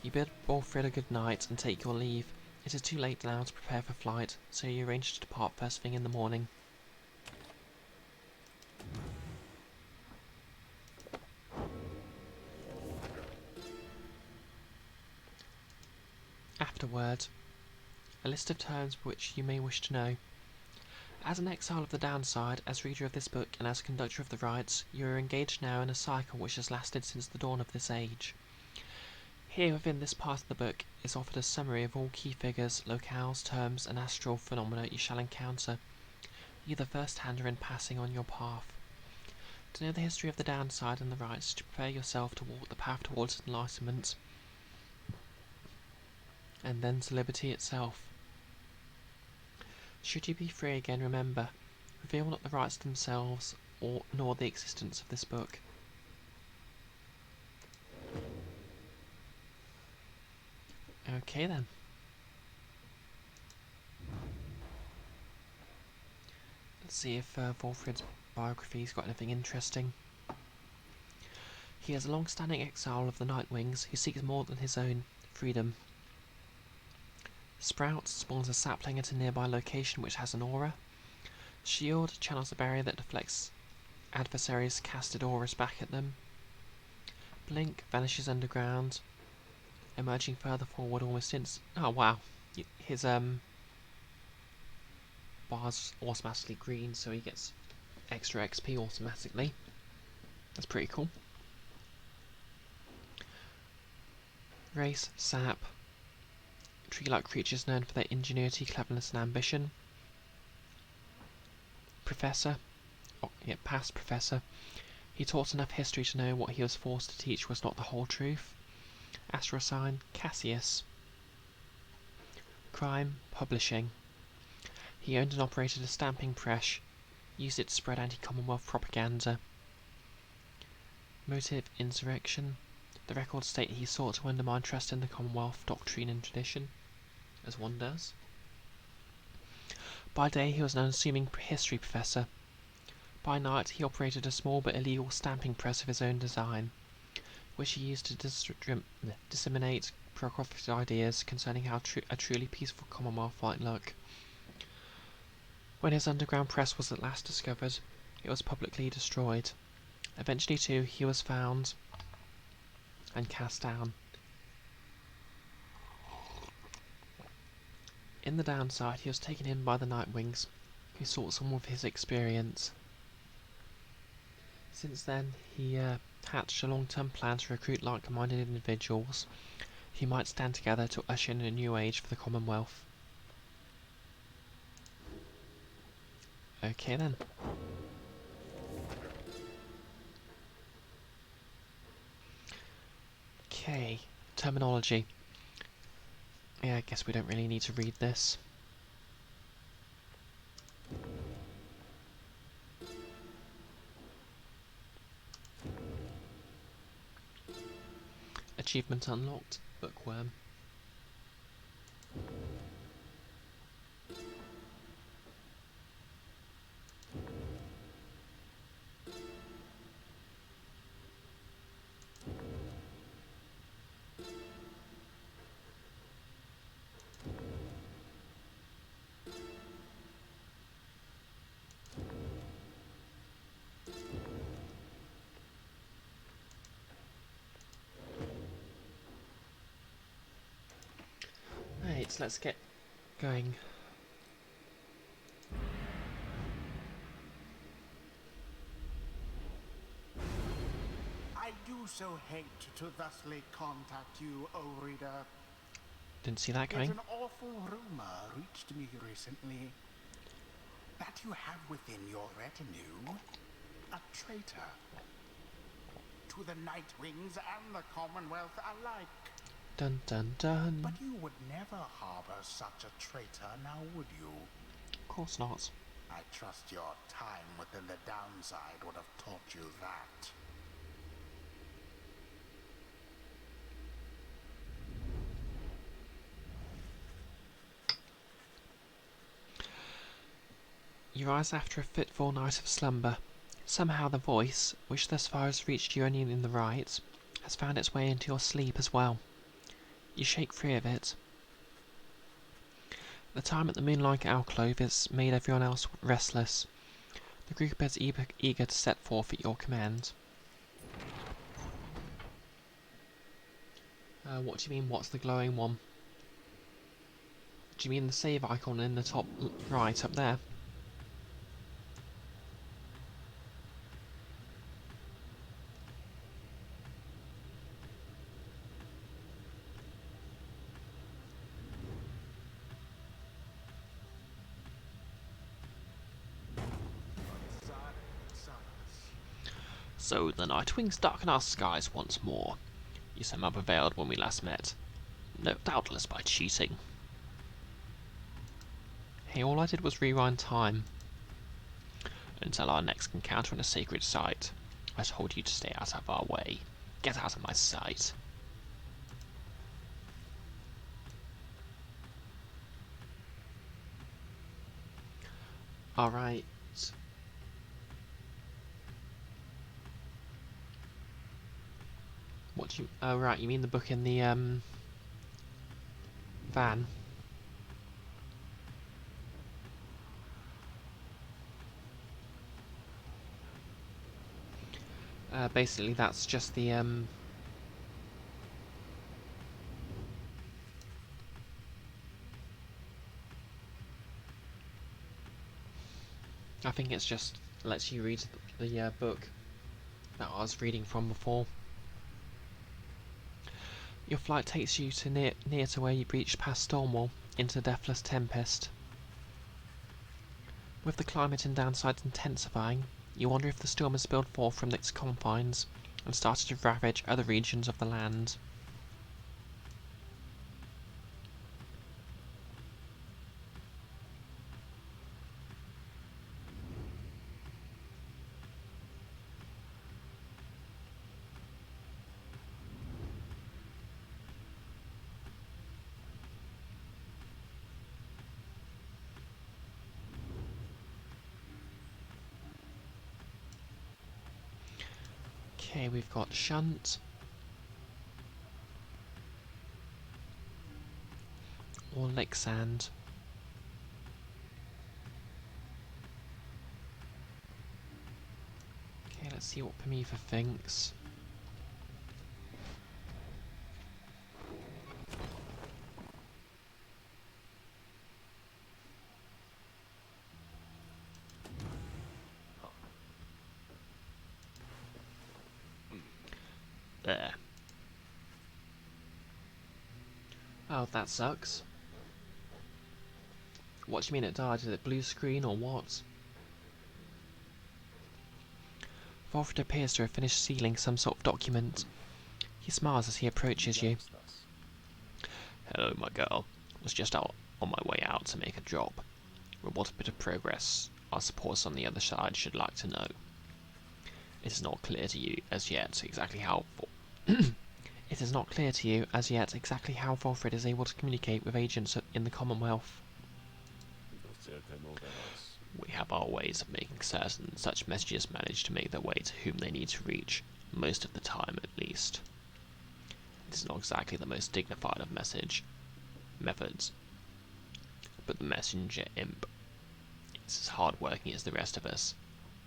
You bid Wolfred a good night and take your leave. It is too late now to prepare for flight, so you arrange to depart first thing in the morning. Afterward, a list of terms which you may wish to know. As an exile of the downside, as reader of this book, and as conductor of the rites, you are engaged now in a cycle which has lasted since the dawn of this age. Here within this part of the book is offered a summary of all key figures, locales, terms, and astral phenomena you shall encounter, either first-hand or in passing on your path. To know the history of the downside and the rites, to prepare yourself to walk the path towards enlightenment, and then to liberty itself. Should you be free again, remember, reveal not the rites themselves, nor the existence of this book. Okay then. Let's see if Wolfred's biography's got anything interesting. He is a long-standing exile of the Nightwings who seeks more than his own freedom. Sprout spawns a sapling at a nearby location which has an aura. Shield channels a barrier that deflects adversaries' casted auras back at them. Blink vanishes underground, emerging further forward almost oh wow, his bar's automatically green, so he gets extra XP automatically. That's pretty cool. Race, sap. Tree-like creatures known for their ingenuity, cleverness, and ambition. Professor. Past professor. He taught enough history to know what he was forced to teach was not the whole truth. Astral sign, Cassius. Crime, publishing. He owned and operated a stamping press, used it to spread anti-Commonwealth propaganda. Motive, insurrection. The records state he sought to undermine trust in the Commonwealth doctrine and tradition, as one does. By day he was an unassuming history professor. By night he operated a small but illegal stamping press of his own design, which he used to disseminate progressive ideas concerning how a truly peaceful Commonwealth might look. When his underground press was at last discovered, it was publicly destroyed. Eventually, too, he was found and cast down. In the downside, he was taken in by the Nightwings, who sought some of his experience. Since then, he hatched a long-term plan to recruit like-minded individuals who might stand together to usher in a new age for the Commonwealth. Okay then. Okay, terminology. Yeah, I guess we don't really need to read this. Achievement unlocked, bookworm. Right, let's get going. I do so hate to thusly contact you, O reader. Didn't see that Yet coming. an awful rumor reached me recently that you have within your retinue a traitor. to the Nightwings and the Commonwealth alike. Dun dun dun. But you would never harbor such a traitor, now would you? Of course not. I trust your time within the downside would have taught you that. You rise after a fitful night of slumber. Somehow the voice, which thus far has reached you only in the right, has found its way into your sleep as well. You shake free of it. The time at the moonlight alcove has made everyone else restless. The group is eager to set forth at your command. What do you mean, what's the glowing one? Do you mean the save icon in the top right up there? So the Nightwings darken our skies once more. You somehow prevailed when we last met. No, doubtless by cheating. Hey, all I did was rewind time. Until our next encounter in a sacred site. I told you to stay out of our way. Get out of my sight. Alright. What do you... Oh, right, you mean the book in the, van? Basically, that's just the, I think it's just lets you read the book that I was reading from before. Your flight takes you to near to where you breached past Stormwall, into the Deathless Tempest. With the climate and downsides intensifying, you wonder if the storm has spilled forth from its confines and started to ravage other regions of the land. Okay, we've got Shunt. Or Lake Sand. Okay, let's see what Pamitha thinks. There. Oh, that sucks. What do you mean it died? Is it blue screen or what? Volfred appears to have finished sealing some sort of document. He smiles as he approaches you. Hello, my girl. Was just out on my way out to make a job. With what bit of progress our supporters on the other side should like to know. It is not clear to you as yet exactly how It is not clear to you as yet exactly how Volfred is able to communicate with agents in the Commonwealth. We have our ways of making certain such messages manage to make their way to whom they need to reach, most of the time at least. It is not exactly the most dignified of methods, but the messenger imp is as hard-working as the rest of us,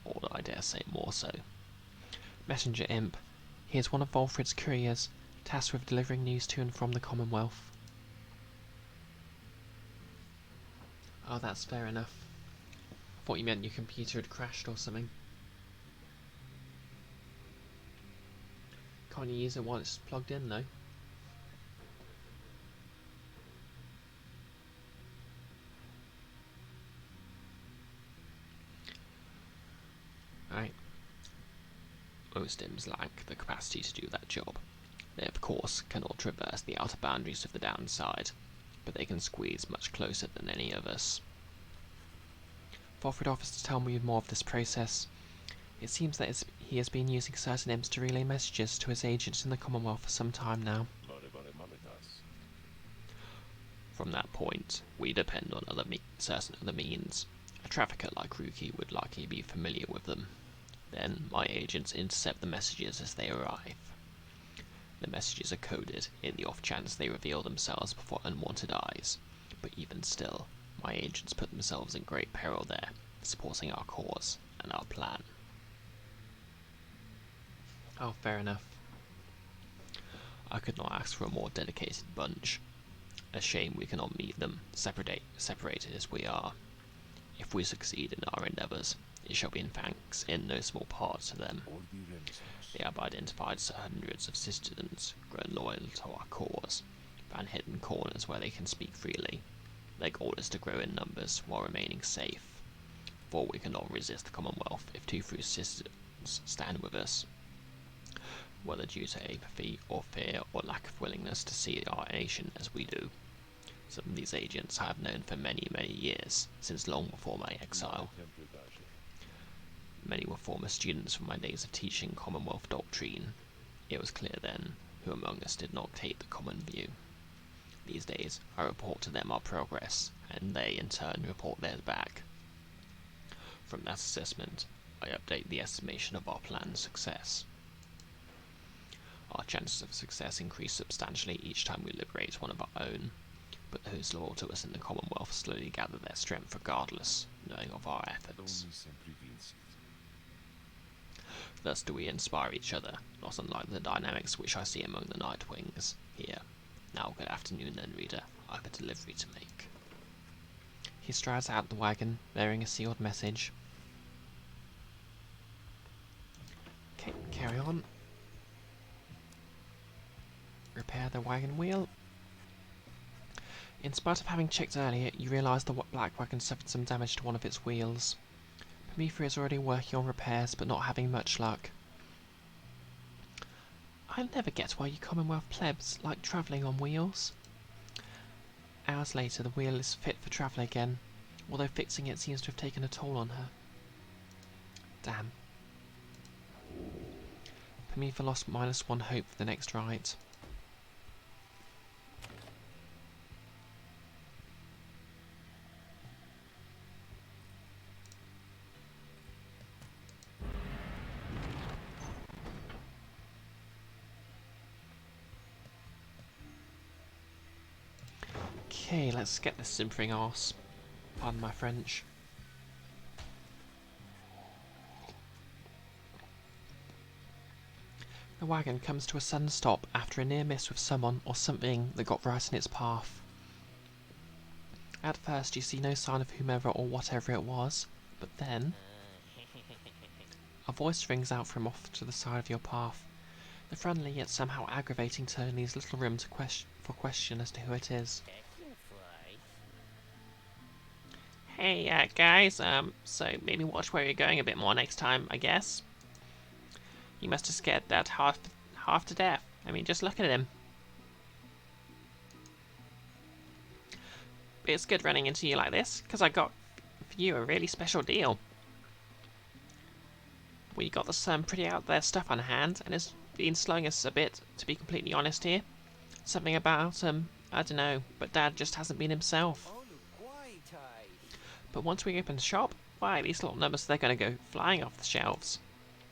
or I dare say more so. Messenger imp, he is one of Volfred's couriers, tasked with delivering news to and from the Commonwealth. Oh, that's fair enough. I thought you meant your computer had crashed or something. Can't you use it while it's plugged in though? Right. Most Sims lack the capacity to do that job. They of course cannot traverse the outer boundaries of the downside, but they can squeeze much closer than any of us. Volfred offers to tell me more of this process. It seems that he has been using certain imps to relay messages to his agents in the Commonwealth for some time now. From that point, we depend on certain other means. A trafficker like Ruki would likely be familiar with them. Then, my agents intercept the messages as they arrive. The messages are coded in the off chance they reveal themselves before unwanted eyes, but even still, my agents put themselves in great peril there, supporting our cause and our plan. Oh, fair enough. I could not ask for a more dedicated bunch. A shame we cannot meet them, separated as we are. If we succeed in our endeavours, it shall be in thanks in no small part to them. They have identified hundreds of citizens grown loyal to our cause, found hidden corners where they can speak freely. Their goal is to grow in numbers while remaining safe, for we cannot resist the Commonwealth if too few citizens stand with us. Whether due to apathy or fear or lack of willingness to see our nation as we do. Some of these agents I have known for many, many years, since long before my exile. Many were former students from my days of teaching Commonwealth doctrine. It was clear then who among us did not take the common view. These days I report to them our progress, and they in turn report theirs back. From that assessment, I update the estimation of our plan's success. Our chances of success increase substantially each time we liberate one of our own, but those loyal to us in the Commonwealth slowly gather their strength regardless, knowing of our efforts. Thus do we inspire each other, not unlike the dynamics which I see among the Nightwings here. Now good afternoon then, reader, I have a delivery to make. He strides out the wagon, bearing a sealed message. Okay, carry on. Repair the wagon wheel. In spite of having checked earlier, you realise the black wagon suffered some damage to one of its wheels. Prometheus is already working on repairs, but not having much luck. I never get why you Commonwealth plebs like travelling on wheels. Hours later, the wheel is fit for travel again, although fixing it seems to have taken a toll on her. Damn. Prometheus lost -1 hope for the next ride. Okay, let's get this simpering arse. Pardon my French. The wagon comes to a sudden stop after a near miss with someone or something that got right in its path. At first you see no sign of whomever or whatever it was, but then a voice rings out from off to the side of your path. The friendly yet somehow aggravating tone leaves little room to question as to who it is. Hey, guys, so maybe watch where you're going a bit more next time, I guess. You must have scared that half to death. I mean, just look at him. But it's good running into you like this, because I got for you a really special deal. We got some pretty out there stuff on hand, and it's been slowing us a bit, to be completely honest here. Something about, I don't know, but Dad just hasn't been himself. But once we open the shop, why, these little numbers, they're going to go flying off the shelves.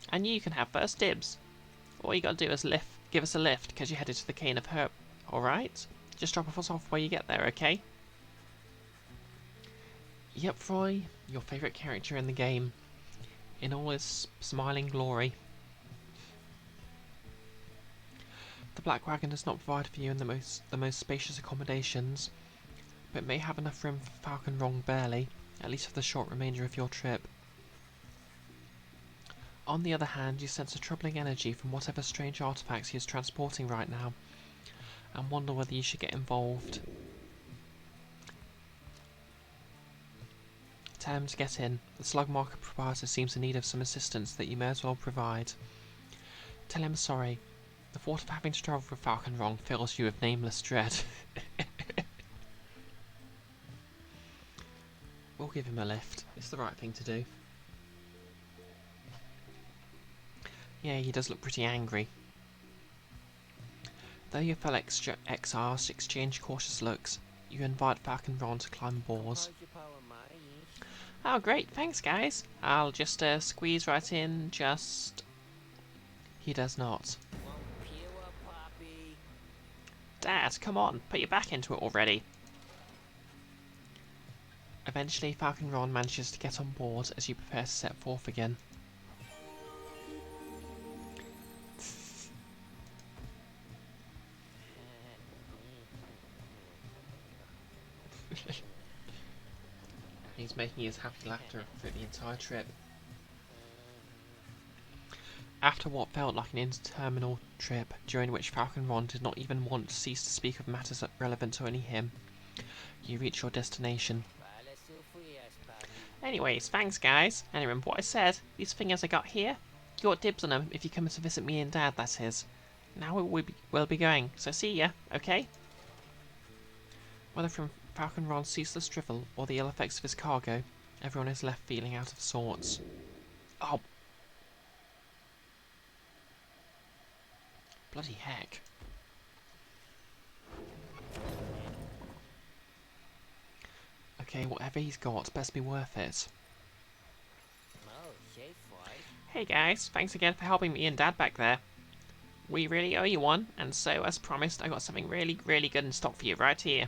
And you can have first dibs. All you got to do is give us a lift, because you're headed to the Cane of Herb. Alright? Just drop us off where you get there, okay? Yep, Roy, your favourite character in the game. In all his smiling glory. The Black Wagon does not provide for you in the most spacious accommodations, but may have enough room for Falcon Wrong barely, at least for the short remainder of your trip. On the other hand, you sense a troubling energy from whatever strange artifacts he is transporting right now, and wonder whether you should get involved. Tell him to get in. The slug market proprietor seems in need of some assistance that you may as well provide. Tell him sorry. The thought of having to travel with Falcon wrong fills you with nameless dread. We'll give him a lift. It's the right thing to do. Yeah, he does look pretty angry. Though your fellow exiles exchange cautious looks, you invite Falcon Ron to climb aboard. Oh great, thanks guys. I'll just squeeze right in, just... He does not. Dad, come on, put your back into it already. Eventually, Falcon Ron manages to get on board as you prepare to set forth again. He's making his happy laughter through the entire trip. After what felt like an interminable trip, during which Falcon Ron did not even want to cease to speak of matters relevant to only him, you reach your destination. Anyways, thanks guys. And remember what I said? These fingers I got here? You got dibs on them if you come to visit me and Dad, that is. Now we'll be going, so see ya, okay? Whether from Falcon Ron's ceaseless drivel or the ill effects of his cargo, everyone is left feeling out of sorts. Oh! Bloody heck. Okay, whatever he's got, best be worth it. Hey guys, thanks again for helping me and Dad back there. We really owe you one, and so, as promised, I got something really, really good in stock for you right here.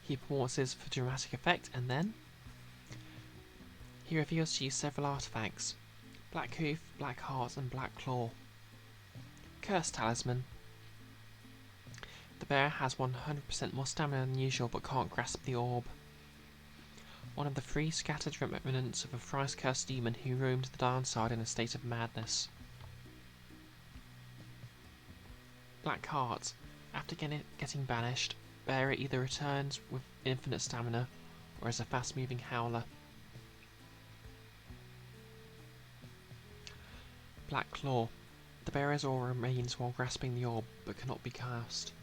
He pauses for dramatic effect, and then... he reveals to you several artifacts. Black Hoof, Black Heart, and Black Claw. Curse Talisman. The bearer has 100% more stamina than usual, but can't grasp the orb. One of the 3 scattered remnants of a thrice-cursed demon who roamed the Darnside in a state of madness. Black Heart. After getting banished, bearer either returns with infinite stamina, or as a fast-moving howler. Black Claw. The bearer's aura remains while grasping the orb, but cannot be cast.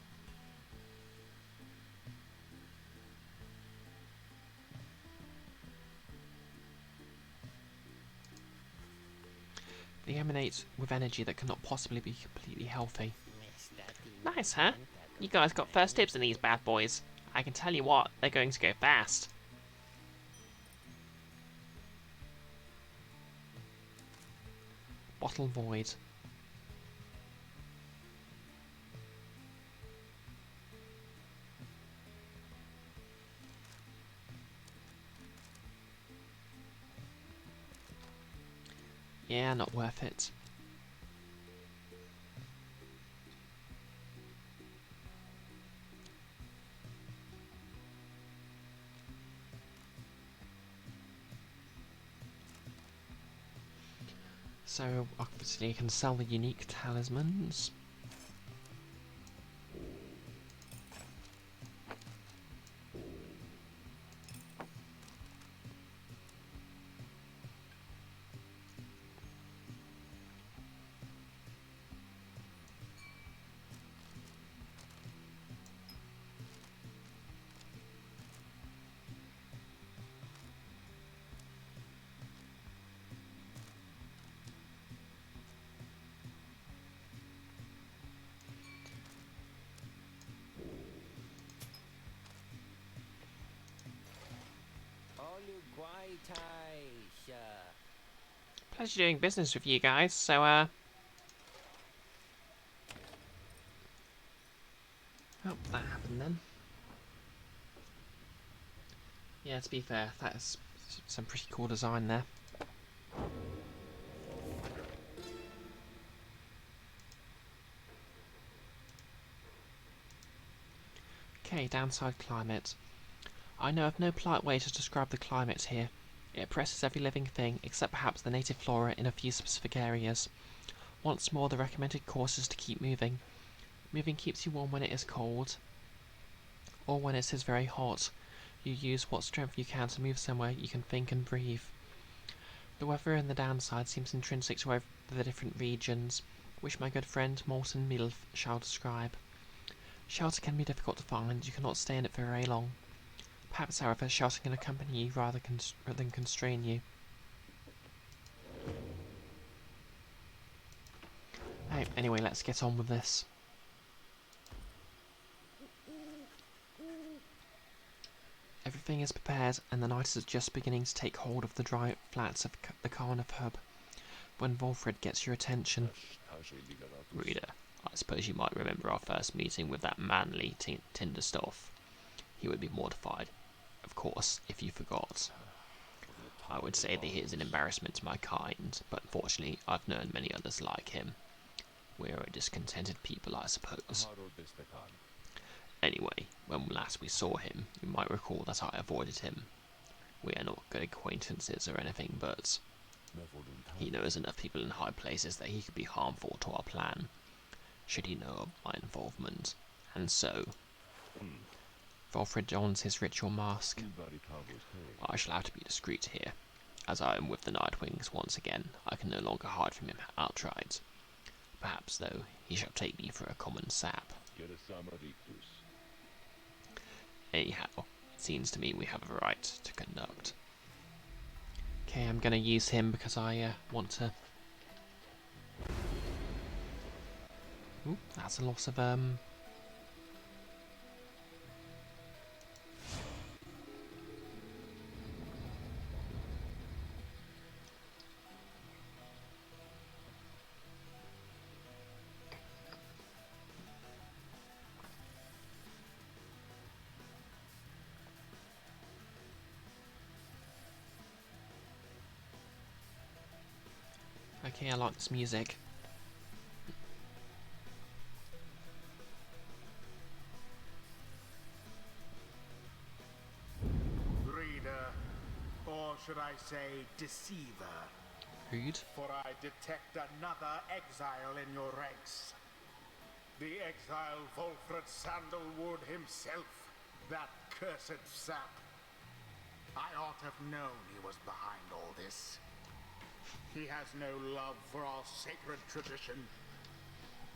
They emanate with energy that cannot possibly be completely healthy. Nice, huh? You guys got first dibs in these bad boys. I can tell you what, they're going to go fast. Bottle Void. Yeah, not worth it. So, obviously you can sell the unique talismans. Pleasure doing business with you guys, so oh, that happened then. Yeah, to be fair, that is some pretty cool design there. Okay, downside climate. I know of no polite way to describe the climate here. It oppresses every living thing, except perhaps the native flora in a few specific areas. Once more, the recommended course is to keep moving. Moving keeps you warm when it is cold, or when it is very hot. You use what strength you can to move somewhere you can think and breathe. The weather and the downside seems intrinsic to the different regions, which my good friend Morton Milf shall describe. Shelter can be difficult to find, you cannot stay in it for very long. Perhaps, however, shelter can accompany you rather than constrain you. Anyway, let's get on with this. Everything is prepared, and the night is just beginning to take hold of the dry flats of the Carniff Hub, when Volfred gets your attention. Reader, I suppose you might remember our first meeting with that manly Tinderstoff. He would be mortified, of course, if you forgot. I would say that he is an embarrassment to my kind, but unfortunately I've known many others like him. We are a discontented people, I suppose. Anyway, when last we saw him, you might recall that I avoided him. We are not good acquaintances or anything, but he knows enough people in high places that he could be harmful to our plan, should he know of my involvement. And so, Volfred dons his ritual mask. I shall have to be discreet here. As I am with the Nightwings once again, I can no longer hide from him outright. Perhaps, though, he shall take me for a common sap. Anyhow, it seems to me we have a right to conduct. Okay, I'm going to use him because I want to... Ooh, that's a loss of... Okay, I like this music. Reader, or should I say deceiver? Rude. For I detect another exile in your ranks. The exile Volfred Sandalwood himself, that cursed sap. I ought to have known he was behind all this. He has no love for our sacred tradition.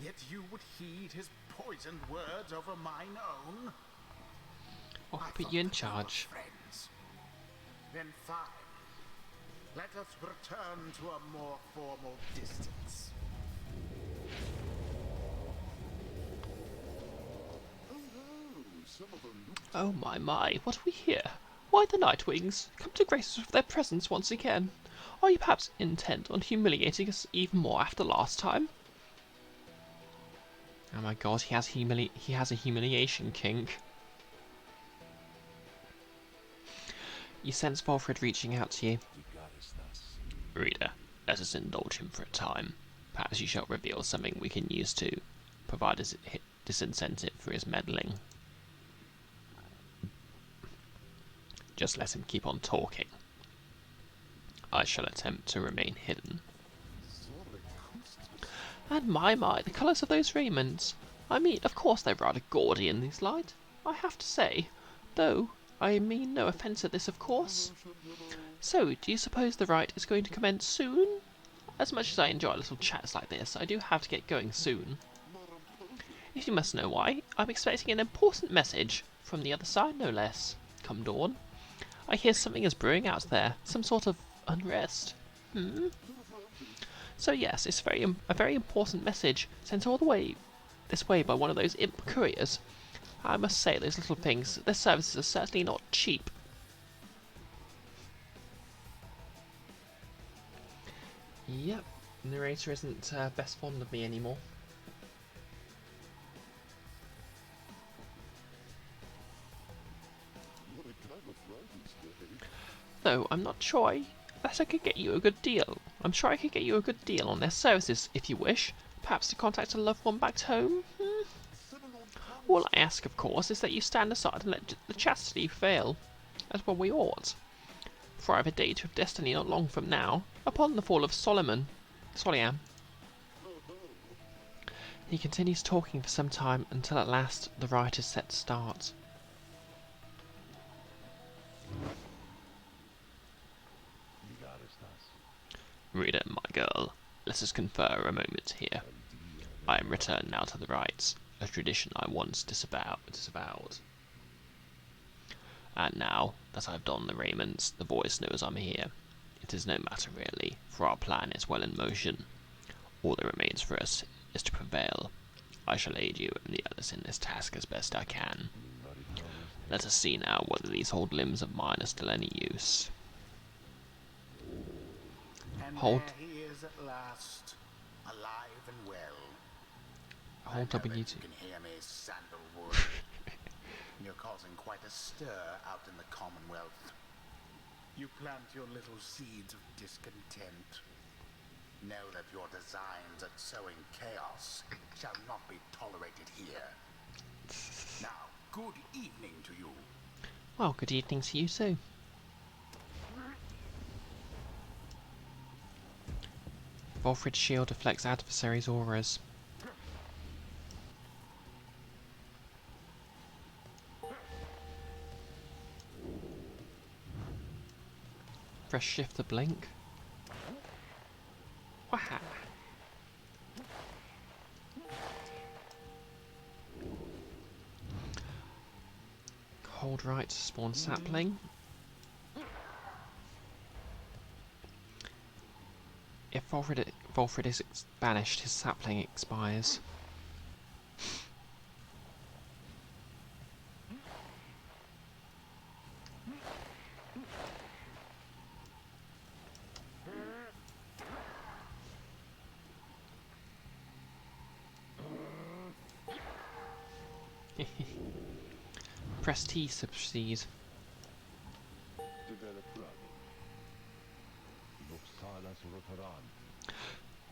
Yet you would heed his poisoned words over mine own? Oh, I'll put you in charge. Friends. Then fine. Let us return to a more formal distance. Oh my, what are we here? Why the Nightwings? Come to grace us with their presence once again. Are you perhaps intent on humiliating us even more after last time? Oh my god, he has a humiliation kink. You sense Volfred reaching out to you. Reader, let us indulge him for a time. Perhaps you shall reveal something we can use to provide a disincentive for his meddling. Just let him keep on talking. I shall attempt to remain hidden. And my, the colours of those raiments. I mean, of course they're rather gaudy in this light, I have to say. Though, I mean no offence at this, of course. So, do you suppose the rite is going to commence soon? As much as I enjoy little chats like this, I do have to get going soon. If you must know why, I'm expecting an important message, from the other side no less, come dawn. I hear something is brewing out there, some sort of unrest. So yes, it's a very important message, sent all the way this way by one of those imp couriers. I must say, those little things, their services are certainly not cheap. Yep, the narrator isn't best fond of me anymore. Though I'm not sure that I could get you a good deal. I'm sure I could get you a good deal on their services, if you wish. Perhaps to contact a loved one back home? All I ask, of course, is that you stand aside and let the chastity fail, as well we ought. For I have a date of destiny not long from now, upon the fall of Soliam. He continues talking for some time, until at last the rite is set to start. Reader, my girl, let us confer a moment here. I am returned now to the rites, a tradition I once disavowed. And now that I've donned the raiments, the voice knows I'm here. It is no matter really, for our plan is well in motion. All that remains for us is to prevail. I shall aid you and the others in this task as best I can. Let us see now whether these old limbs of mine are still any use. And Hold. there he is at last, alive and well. Hold I know W2. that you can hear me, Sandalwood. You're causing quite a stir out in the Commonwealth. You plant your little seeds of discontent. Know that your designs at sowing chaos shall not be tolerated here. Now, good evening to you. Well, good evening to you too. Volfred's shield deflects adversaries' auras. Press shift to blink. Waha! Hold right to spawn sapling. If Volfred is banished, his sapling expires. Press T to proceed.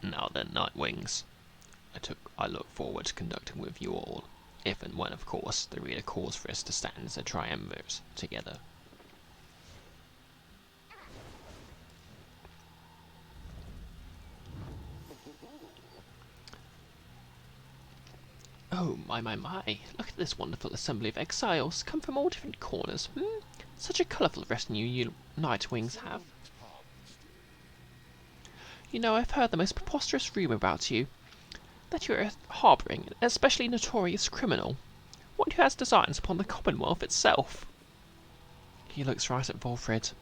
Now then, Nightwings. I look forward to conducting with you all, if and when, of course, the reader calls for us to stand as a triumvirate together. Oh, my. Look at this wonderful assembly of exiles, come from all different corners. Such a colourful retinue you Nightwings have. You know, I've heard the most preposterous rumour about you. That you're harbouring an especially notorious criminal. One who has designs upon the Commonwealth itself. He looks right at Volfred.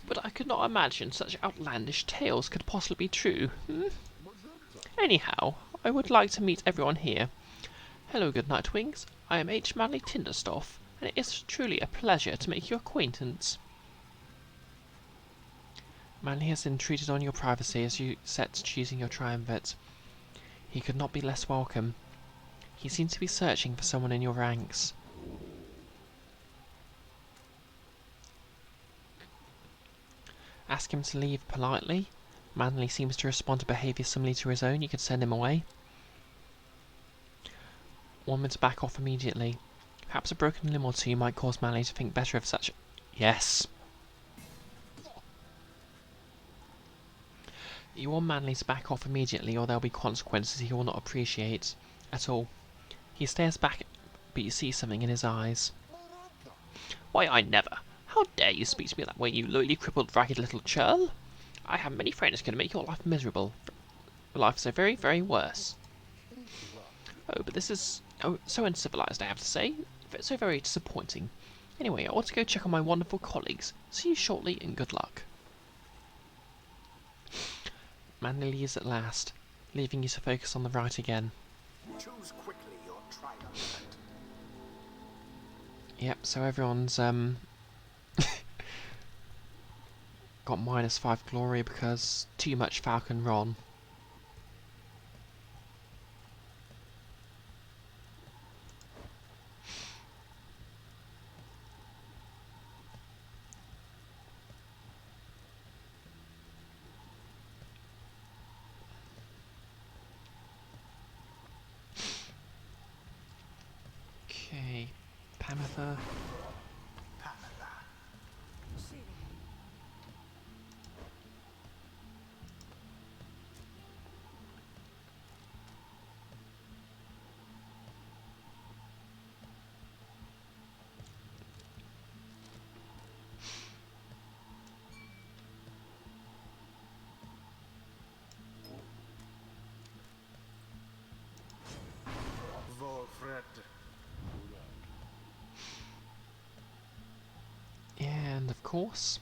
But I could not imagine such outlandish tales could possibly be true. Anyhow, I would like to meet everyone here. Hello, good Nightwings. I am H. Manley Tinderstoff, and it is truly a pleasure to make your acquaintance. Manley has intruded on your privacy as you set to choosing your triumvirate. He could not be less welcome. He seems to be searching for someone in your ranks. Ask him to leave politely. Manley seems to respond to behaviour similar to his own. You could send him away. Want him to back off immediately. Perhaps a broken limb or two might cause Manley to think better of such... Yes! You want Manley to back off immediately, or there'll be consequences he will not appreciate at all. He stares back, but you see something in his eyes. Why, I never! How dare you speak to me that way, you lowly, crippled, ragged little churl? I have many friends who can make your life miserable. Life so very, very worse. Oh, but this is so uncivilized, I have to say. So very disappointing. Anyway, I ought to go check on my wonderful colleagues. See you shortly, and good luck. Manley leaves at last, leaving you to focus on the right again. Choose quickly your triumvirate. Yep, so everyone's got -5 glory because too much Falcon Ron. Okay, Pamatha. Pamela. course.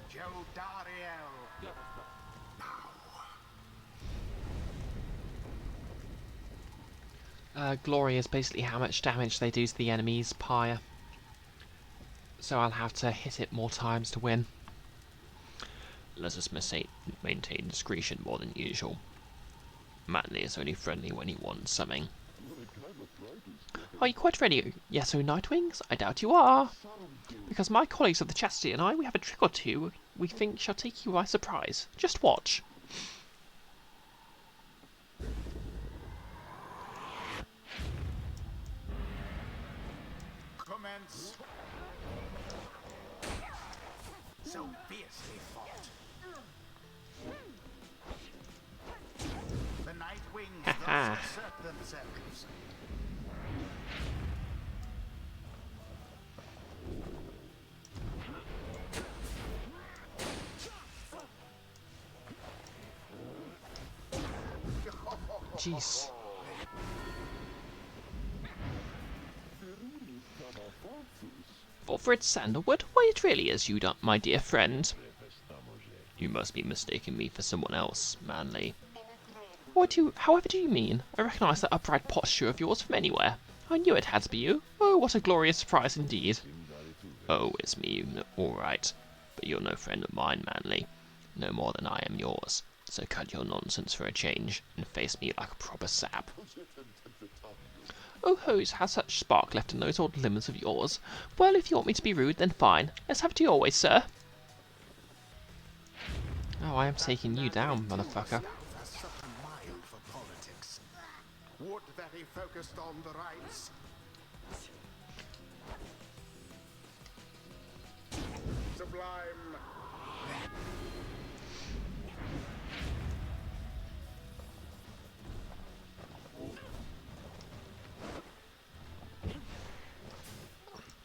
Joe Dariel. Glory is basically how much damage they do to the enemy's Pyre. So I'll have to hit it more times to win. Let us maintain discretion more than usual. Manly is only friendly when he wants something. Are you quite ready, yes, O Nightwings? I doubt you are. Because my colleagues of the Chastity and I, we have a trick or two we think shall take you by surprise. Just watch. Commence. So fiercely fought. The Nightwings thus assert themselves. Jeez. Wolfred Sandalwood? Why, it really is you, my dear friend. You must be mistaking me for someone else, Manly. However do you mean? I recognise that upright posture of yours from anywhere. I knew it had to be you. Oh, what a glorious surprise indeed. Oh, it's me, all right. But you're no friend of mine, Manly. No more than I am yours. So cut your nonsense for a change, and face me like a proper sap. Oh, hose has such spark left in those old limbs of yours. Well, if you want me to be rude, then fine. Let's have it your way, sir. Oh, I am taking you down, motherfucker. Would that he focused on the rights. Sublime.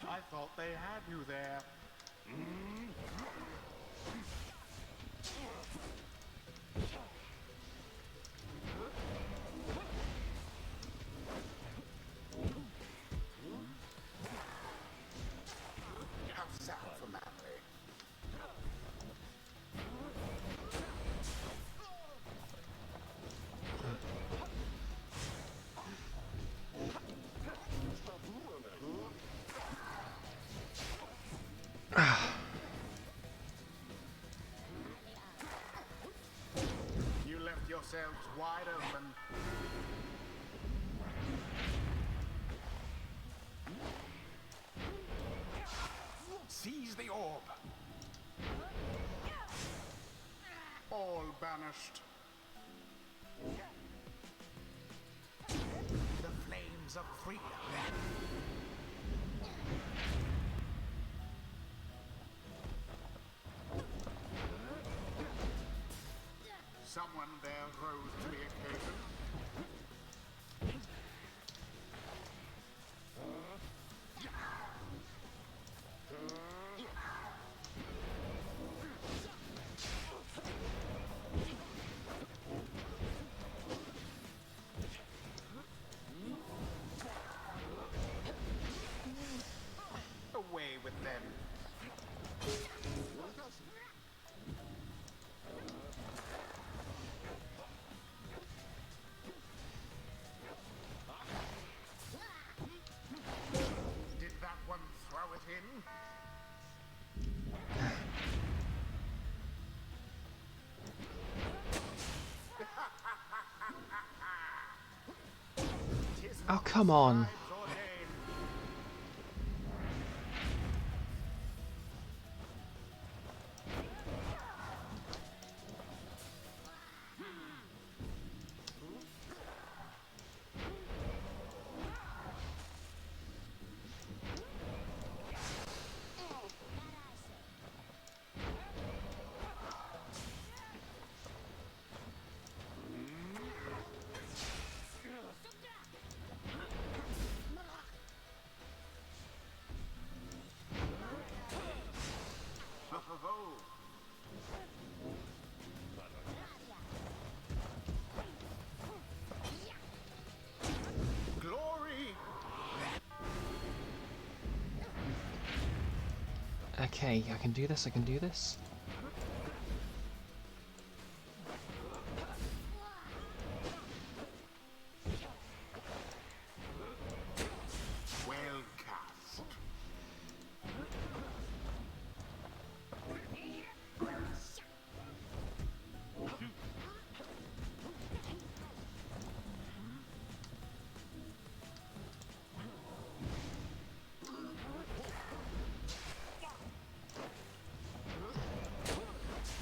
I thought they had you there. How sad for Manly. You left yourselves wide open. Seize the orb. All banished. The flames of freedom. Someone there rose to the occasion. Away with them. Did that one throw it in? Oh, come on. Glory! Okay, I can do this, I can do this. Well cast.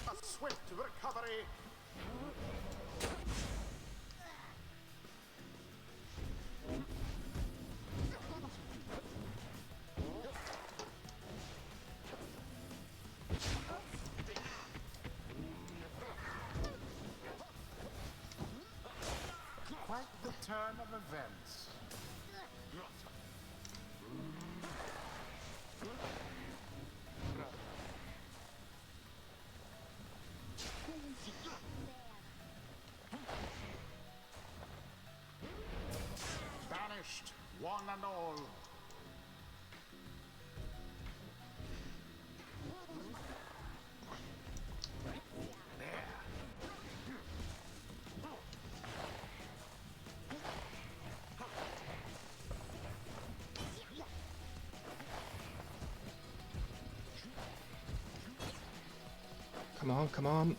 A swift recovery. Quite the turn of events. Banished, one and all. Come on, come on.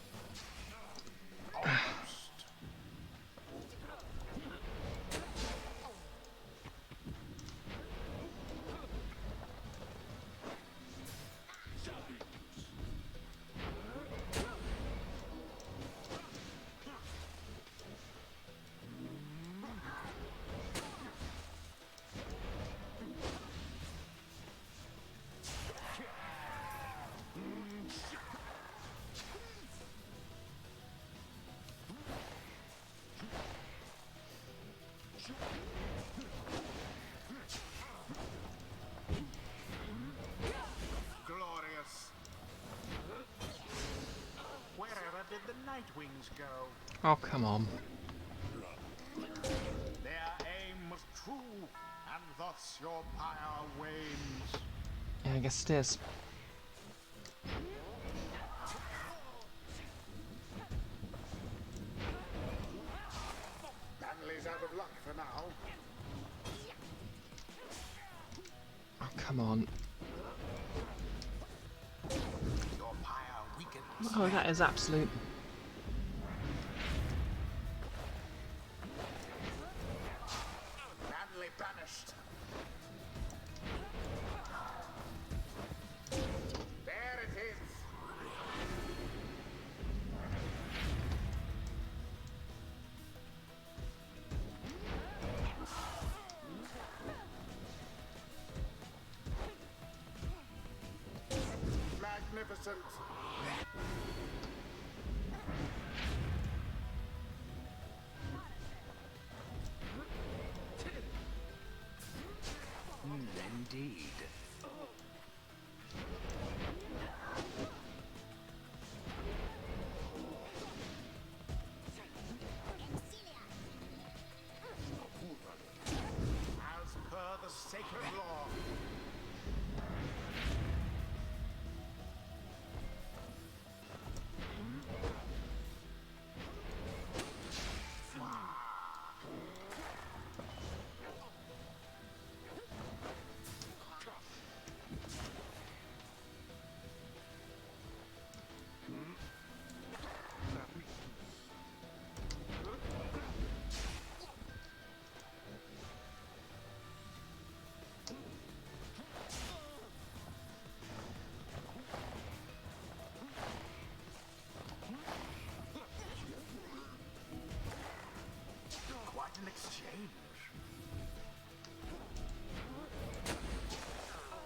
Glorious. Wherever did the Nightwings go? Oh, come on. Their aim was true, and thus your pyre wanes. Yeah, I guess it is. Manly's out of luck for now. Oh, come on. Your pyre weakens. Oh, that is absolute. Manly banished. There it is. Magnificent. Indeed. As per the sacred law. Quite an exchange.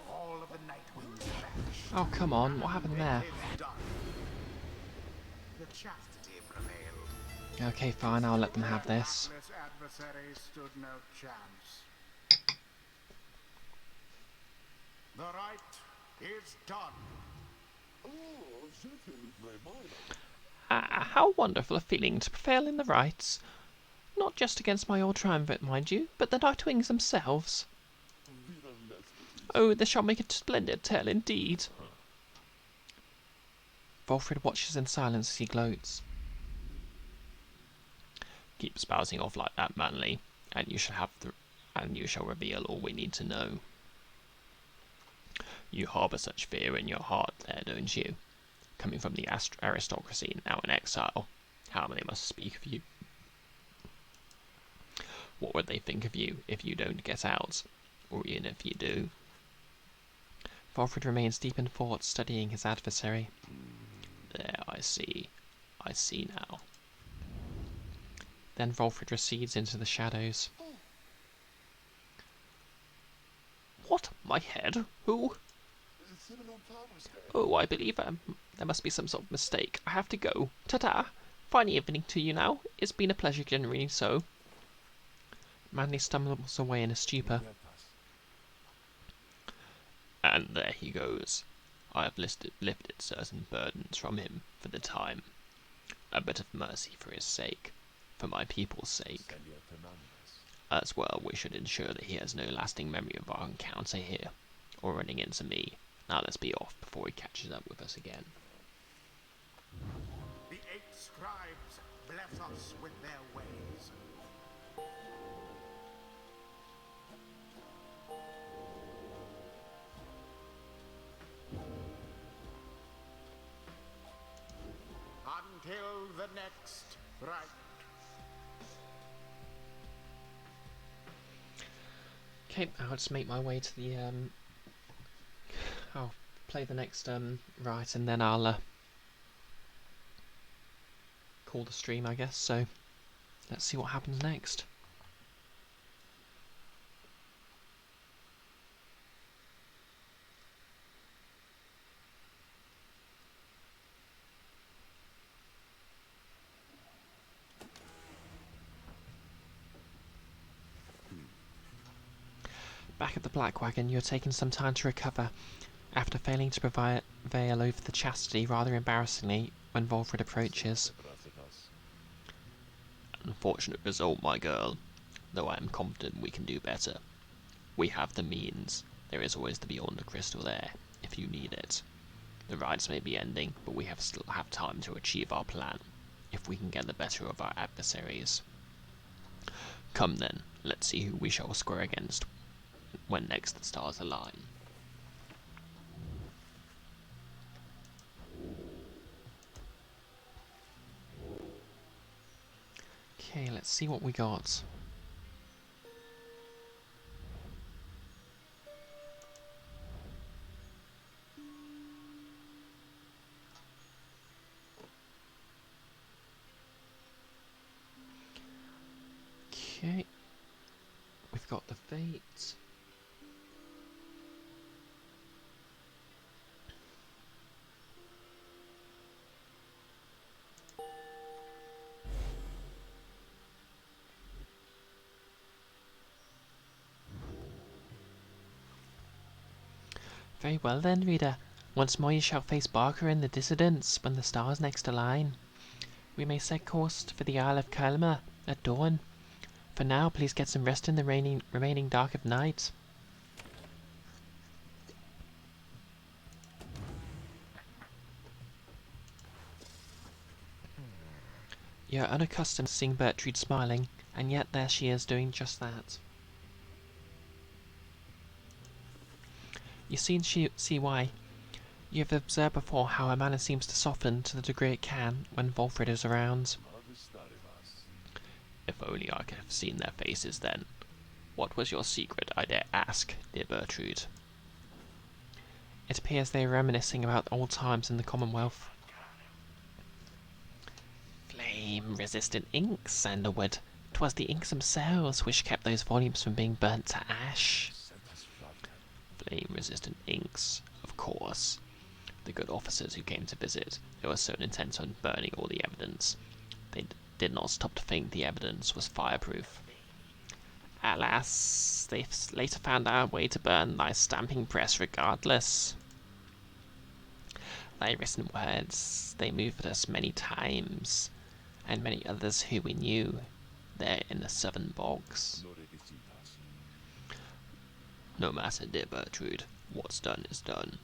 All of the Nightwings vanished. Oh, come on. What happened there? It is done. The chastity prevailed. Okay, fine. I'll let them have this. Hapless adversary stood no chance. The right is done. How wonderful a feeling to prevail in the rights. Not just against my old triumvirate, mind you, but the Nightwings themselves. Oh, this shall make a splendid tale indeed. Volfred watches in silence as he gloats. Keep spouting off like that, Manly, and you shall reveal all we need to know. You harbour such fear in your heart there, don't you? Coming from the aristocracy, now in exile, how many must speak of you? What would they think of you if you don't get out, or even if you do? Volfred remains deep in thought, studying his adversary. There, I see now. Then Volfred recedes into the shadows. What? My head? Who? Oh, I believe there must be some sort of mistake. I have to go. Ta-ta! Fine evening to you now. It's been a pleasure, generally so. Manly stumbles away in a stupor. And there he goes. I have lifted certain burdens from him for the time. A bit of mercy for his sake, for my people's sake. As well, we should ensure that he has no lasting memory of our encounter here, or running into me. Now let's be off before he catches up with us again. The 8 scribes bless us with their ways. Until the next rite. Okay, I'll just make my way to the I'll play the next rite and then I'll call the stream, I guess. So let's see what happens next. Back at the Black Wagon, you're taking some time to recover after failing to prevail over the chastity rather embarrassingly when Volfred approaches. Unfortunate result, my girl, though I am confident we can do better. We have the means. There is always the Beyond Crystal there, if you need it. The rides may be ending, but we still have time to achieve our plan, if we can get the better of our adversaries. Come then, let's see who we shall square against when next the stars align. Okay, let's see what we got. Okay, we've got the Fate. Very well then, reader. Once more you shall face Barker and the Dissidents when the stars next align. We may set course for the Isle of Kalma at dawn. For now, please get some rest in the remaining dark of night. You're unaccustomed to seeing Bertrude smiling, and yet there she is doing just that. You soon see why. You have observed before how her manner seems to soften to the degree it can when Volfred is around. If only I could have seen their faces then. What was your secret, I dare ask, dear Bertrude? It appears they are reminiscing about old times in the Commonwealth. Flame-resistant inks, Sandalwood. 'Twas the inks themselves which kept those volumes from being burnt to ash. Flame-resistant inks, of course. The good officers who came to visit, they were so intent on burning all the evidence. They did not stop to think the evidence was fireproof. Alas, they later found our way to burn thy stamping press regardless. Thy written words, they moved us many times, and many others who we knew, there in the southern bogs. No matter, dear Bertrude. What's done is done.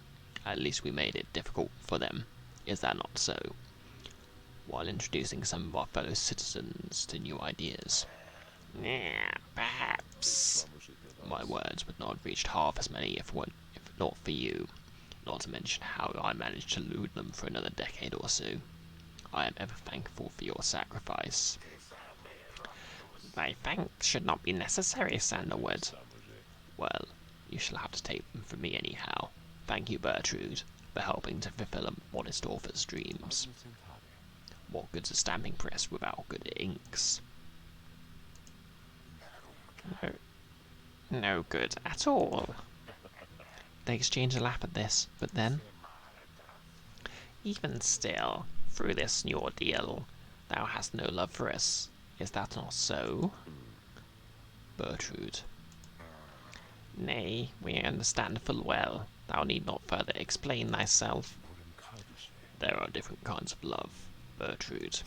At least we made it difficult for them. Is that not so? While introducing some of our fellow citizens to new ideas. Yeah, perhaps. My words would not have reached half as many if not for you. Not to mention how I managed to elude them for another decade or so. I am ever thankful for your sacrifice. My thanks should not be necessary, Sandalwood. Well, you shall have to take them from me anyhow. Thank you, Bertrude, for helping to fulfill a modest author's dreams. What good's a stamping press without good inks? No good at all. They exchange a laugh at this, but then... Even still, through this new ordeal, thou hast no love for us. Is that not so? Bertrude. Nay, we understand full well. Thou need not further explain thyself. There are different kinds of love, Bertrude.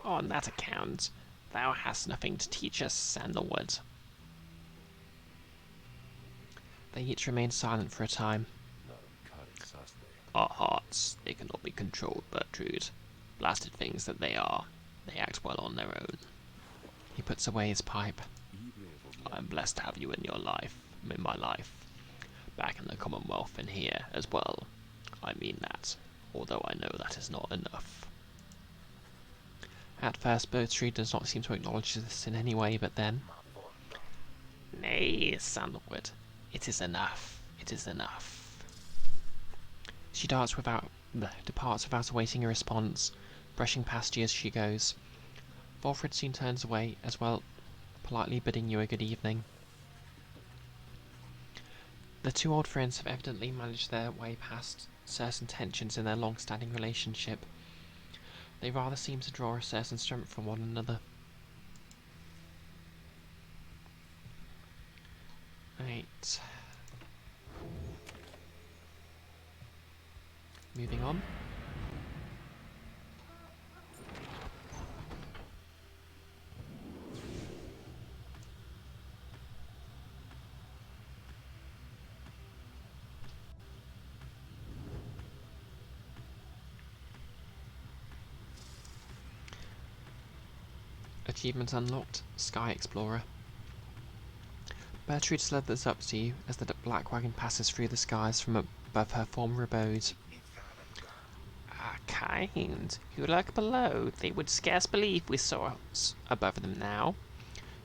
On that account, thou hast nothing to teach us, Sandalwood. They each remained silent for a time. Our hearts, they cannot be controlled, Bertrude. Blasted things that they are. They act well on their own. He puts away his pipe. I am blessed to have you in my life. Back in the Commonwealth and here as well. I mean that, although I know that is not enough. At first, Bertrude does not seem to acknowledge this in any way, but then... Nay, Sandalwood, it is enough. It is enough. She departs without awaiting a response, brushing past you as she goes. Volfred soon turns away, as well, politely bidding you a good evening. The two old friends have evidently managed their way past certain tensions in their long-standing relationship. They rather seem to draw a certain strength from one another. Right. Moving on. Achievement unlocked, Sky Explorer. Bertrude slithers up to you as the black wagon passes through the skies from above her former abode. Ah, kind. You lurk below. They would scarce believe we saw us above them now.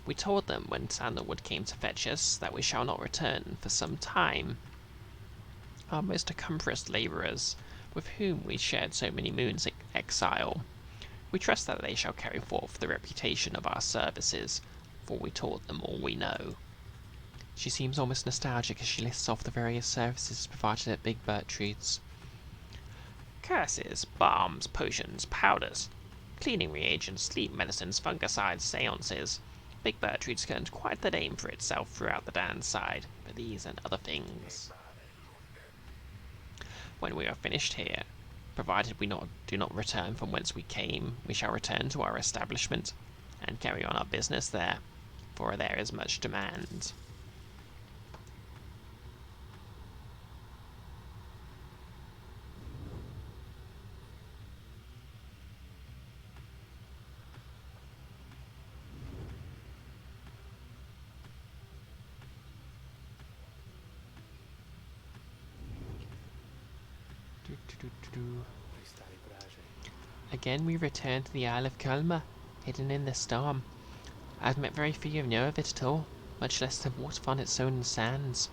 We told them when Sandalwood came to fetch us that we shall not return for some time. Our most accomplished labourers, with whom we shared so many moons exile. We trust that they shall carry forth the reputation of our services, for we taught them all we know. She seems almost nostalgic as she lists off the various services provided at Big Bertrude's. Curses, balms, potions, powders, cleaning reagents, sleep medicines, fungicides, seances. Big Bertrude's earned quite the name for itself throughout the Dan's side, for these and other things. When we are finished here, provided we do not return from whence we came, we shall return to our establishment and carry on our business there, for there is much demand. Again we return to the Isle of Culmer, hidden in the storm. I have met very few who know of it at all, much less the waterfall on its own sands.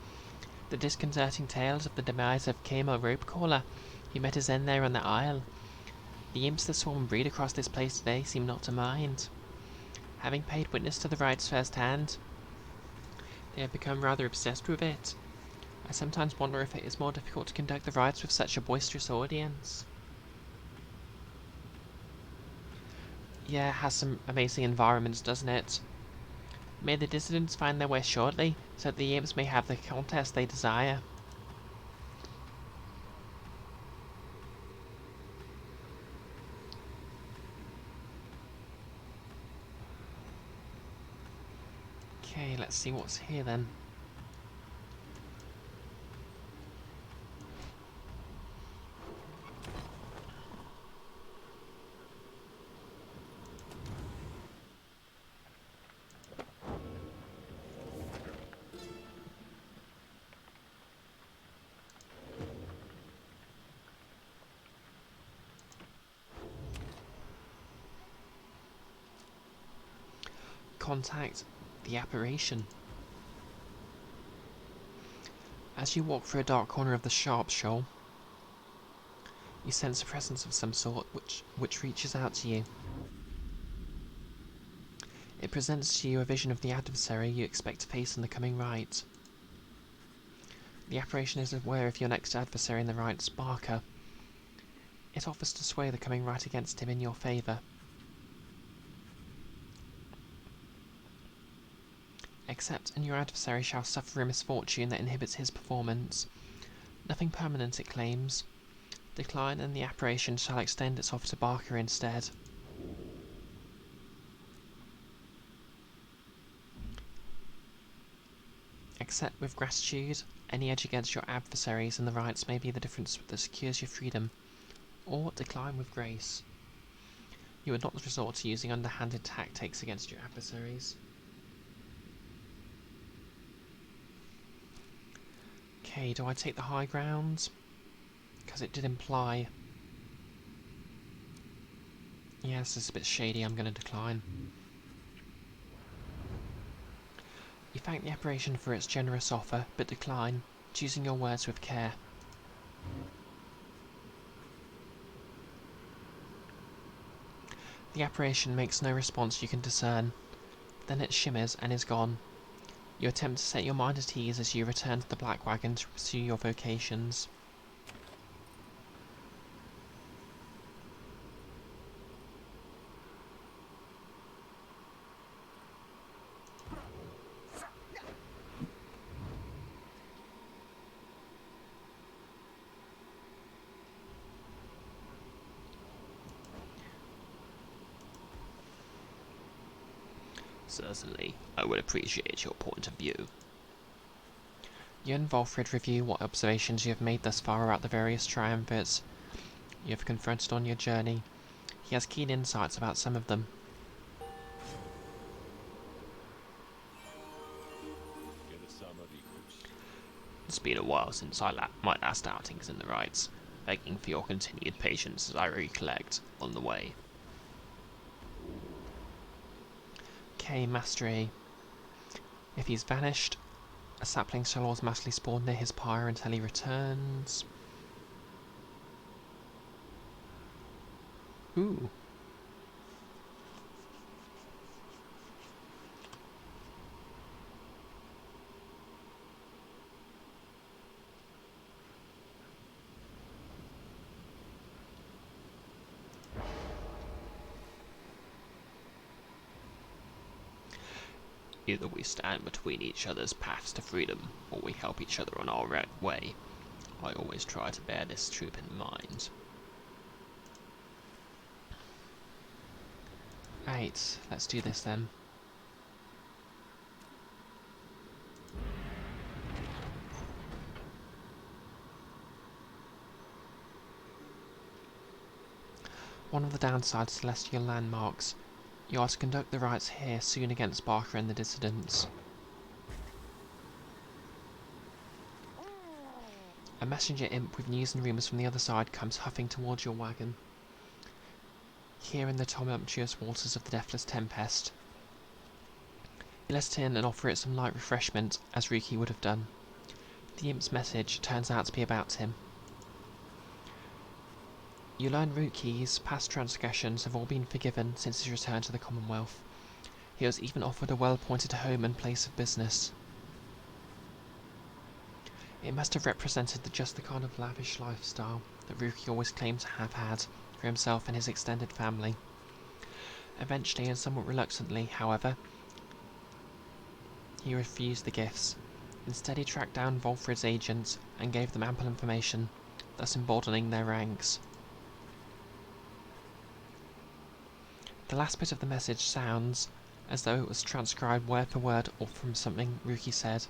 The disconcerting tales of the demise of Camo Ropecaller, who met his end there on the isle. The imps that swarm and breed across this place today seem not to mind. Having paid witness to the rites firsthand, they have become rather obsessed with it. I sometimes wonder if it is more difficult to conduct the rites with such a boisterous audience. Yeah, it has some amazing environments, doesn't it? May the dissidents find their way shortly, so that the imps may have the contest they desire. Okay, let's see what's here then. contact the apparition. As you walk through a dark corner of the sharp shoal, you sense a presence of some sort which reaches out to you. It presents to you a vision of the adversary you expect to face in the coming rite. The apparition is aware of your next adversary in the rite's Barker. It offers to sway the coming rite against him in your favour. Accept, and your adversary shall suffer a misfortune that inhibits his performance. Nothing permanent, it claims. Decline, and the apparition shall extend its offer to Barker instead. Accept with gratitude. Any edge against your adversaries and the rites may be the difference that secures your freedom. Or decline with grace. You would not resort to using underhanded tactics against your adversaries. Okay, do I take the high ground? Because it did imply... Yeah, this is a bit shady, I'm going to decline. You thank the apparition for its generous offer, but decline, choosing your words with care. The apparition makes no response you can discern. Then it shimmers and is gone. You attempt to set your mind at ease as you return to the Black Wagon to pursue your vocations. Certainly, I would appreciate your point of view. You and Volfred review what observations you have made thus far about the various triumvirates you have confronted on your journey. He has keen insights about some of them. It's been a while since my last outings in the rites, begging for your continued patience as I recollect on the way. Okay, Master A. If he's vanished, a sapling shall automatically spawn near his pyre until he returns. Ooh. Either we stand between each other's paths to freedom, or we help each other on our way. I always try to bear this truth in mind. Right, let's do this then. One of the downside celestial landmarks. You are to conduct the rites here soon against Barker and the dissidents. A messenger imp with news and rumours from the other side comes huffing towards your wagon. Here in the tumultuous waters of the Deathless Tempest. You let it in and offer it some light refreshment, as Ruki would have done. The imp's message turns out to be about him. You learn Ruki's past transgressions have all been forgiven since his return to the Commonwealth. He was even offered a well-appointed home and place of business. It must have represented just the kind of lavish lifestyle that Ruki always claimed to have had for himself and his extended family. Eventually, and somewhat reluctantly, however, he refused the gifts. Instead, he tracked down Volfred's agents and gave them ample information, thus emboldening their ranks. The last bit of the message sounds as though it was transcribed word for word or from something Ruki said.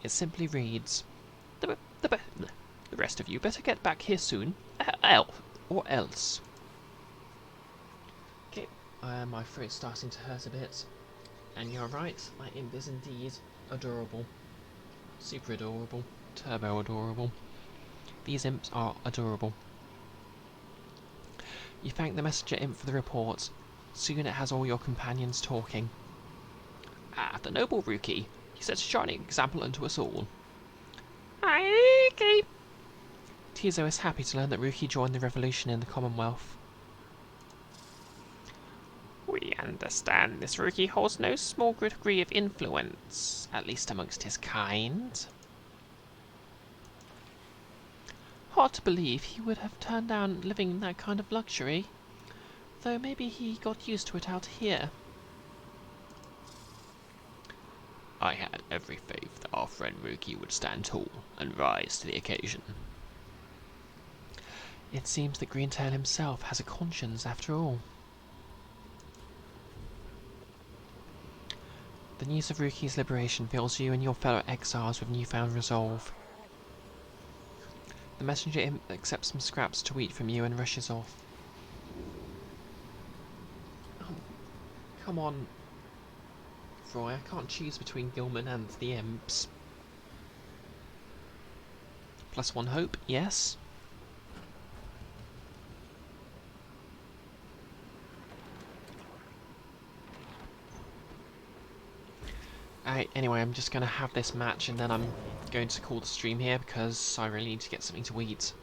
It simply reads, The rest of you better get back here soon, or else. Okay, my throat's starting to hurt a bit. And you're right, my imp is indeed adorable. Super adorable. Turbo adorable. These imps are adorable. You thank the messenger imp for the report. Soon it has all your companions talking. Ah, the noble Rookie. He sets a shining example unto us all. Aye, Tizo is happy to learn that Rookie joined the revolution in the Commonwealth. We understand this Rookie holds no small degree of influence, at least amongst his kind. Hard to believe he would have turned down living in that kind of luxury, though maybe he got used to it out here. I had every faith that our friend Rookie would stand tall and rise to the occasion. It seems that Greentail himself has a conscience after all. The news of Rookie's liberation fills you and your fellow exiles with newfound resolve. The messenger accepts some scraps to eat from you and rushes off. Oh, come on, Roy, I can't choose between Gilman and the imps. +1 hope, yes. Anyway, I'm just going to have this match and then I'm going to call the stream here because I really need to get something to eat.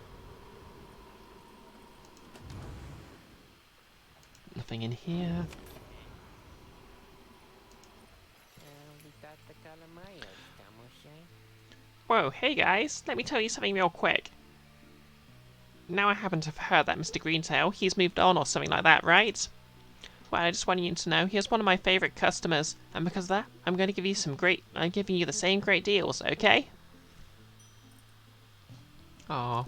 Nothing in here. Whoa, hey guys, let me tell you something real quick. Now I happen to have heard that Mr. Greentail, he's moved on or something like that, right? Well, I just want you to know he is one of my favourite customers, and because of that, I'm going to give you I'm giving you the same great deals, okay? Aww.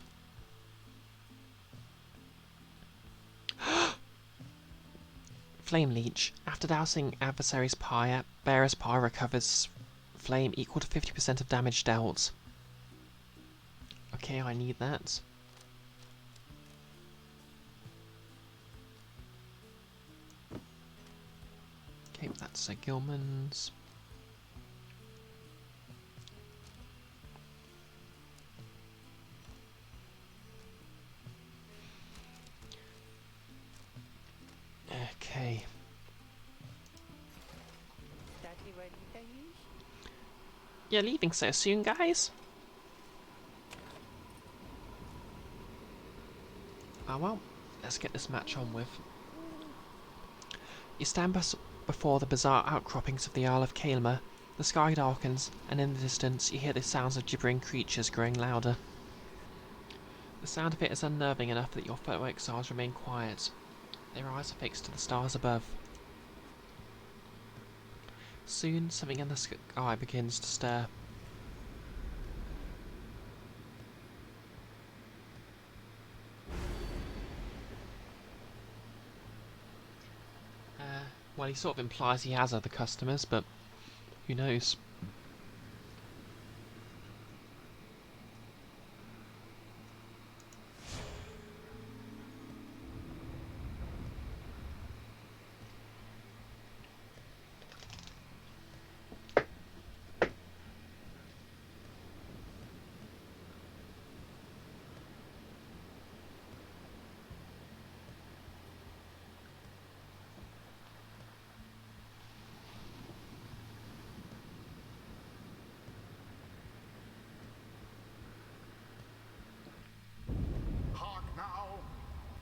Flame Leech. After dousing adversary's Pyre, bearer's Pyre recovers flame equal to 50% of damage dealt. Okay, I need that. Okay, that's a Gilman's. Okay. You're leaving so soon, guys? Oh well, let's get this match on with. You stand before the bizarre outcroppings of the Isle of Kaelma. The sky darkens, and in the distance you hear the sounds of gibbering creatures growing louder. The sound of it is unnerving enough that your fellow exiles remain quiet. Their eyes are fixed to the stars above. Soon, something in the sky begins to stir. Well, he sort of implies he has other customers, but who knows?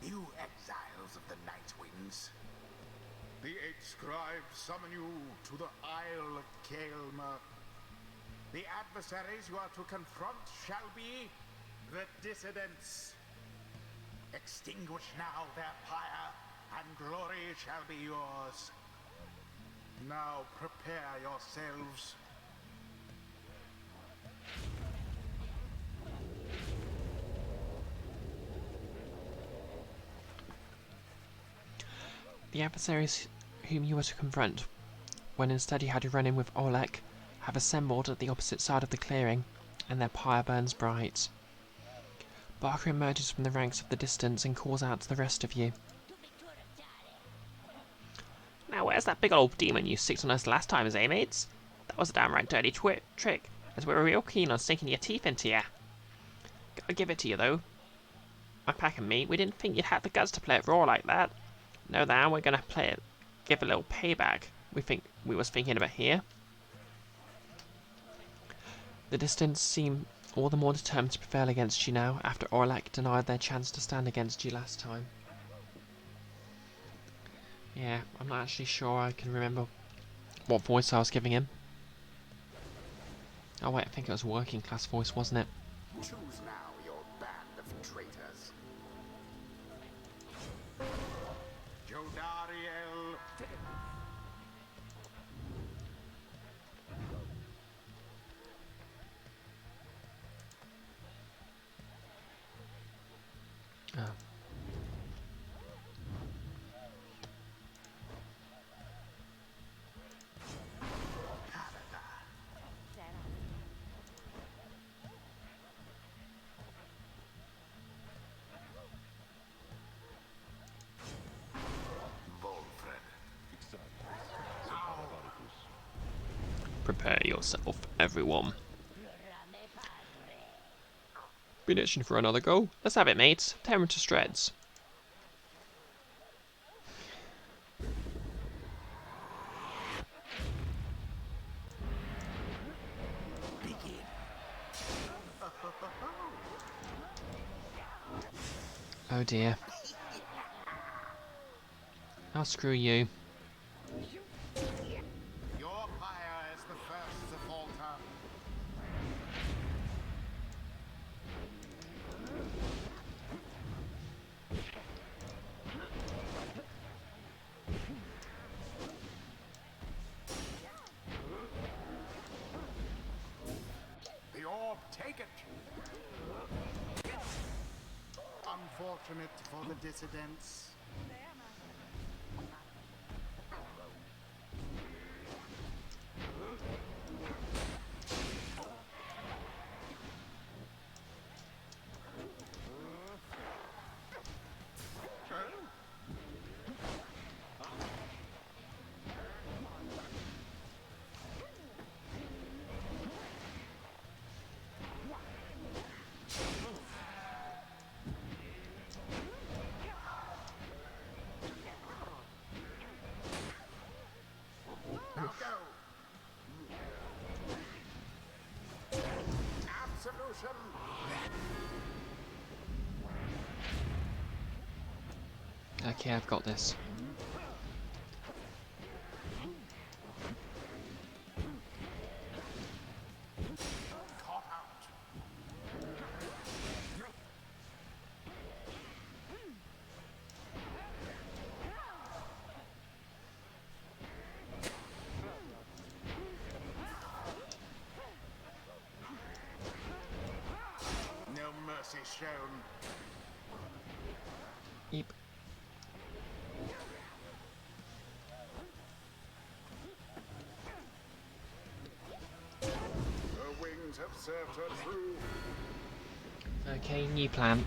You exiles of the Night Winds. The 8 scribes summon you to the Isle of Kaelma. The adversaries you are to confront shall be the dissidents. Extinguish now their pyre, and glory shall be yours. Now prepare yourselves. The adversaries whom you were to confront, when instead you had to run in with Olek, have assembled at the opposite side of the clearing, and their pyre burns bright. Barker emerges from the ranks of the distance and calls out to the rest of you. Now where's that big old demon you sicked on us last time, eh, mates? That was a downright dirty trick, as we were real keen on sinking your teeth into ya. Gotta give it to you, though. My pack and me, we didn't think you'd have the guts to play it raw like that. No, now we're gonna give a little payback. We think we was thinking about here. The distance seemed all the more determined to prevail against you now, after Orlac denied their chance to stand against you last time. Yeah, I'm not actually sure I can remember what voice I was giving him. Oh wait, I think it was working class voice, wasn't it? Choose now your band of traitors. Jodariel. Oh. Prepare yourself, everyone. Been itching for another go? Let's have it, mates. Tear him to shreds. Oh dear. I'll screw you. Your Pyre is the first to falter. The orb, take it! Unfortunate for the dissidents. Now go! Absolution! Okay, I've got this. Caught out! No mercy shown. Yep. Her wings have served her true. Okay, new plan.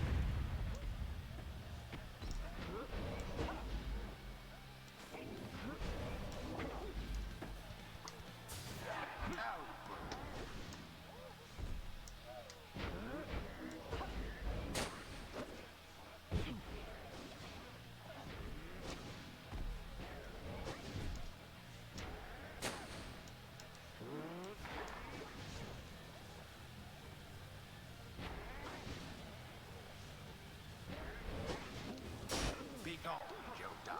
Be gone, Jodariel.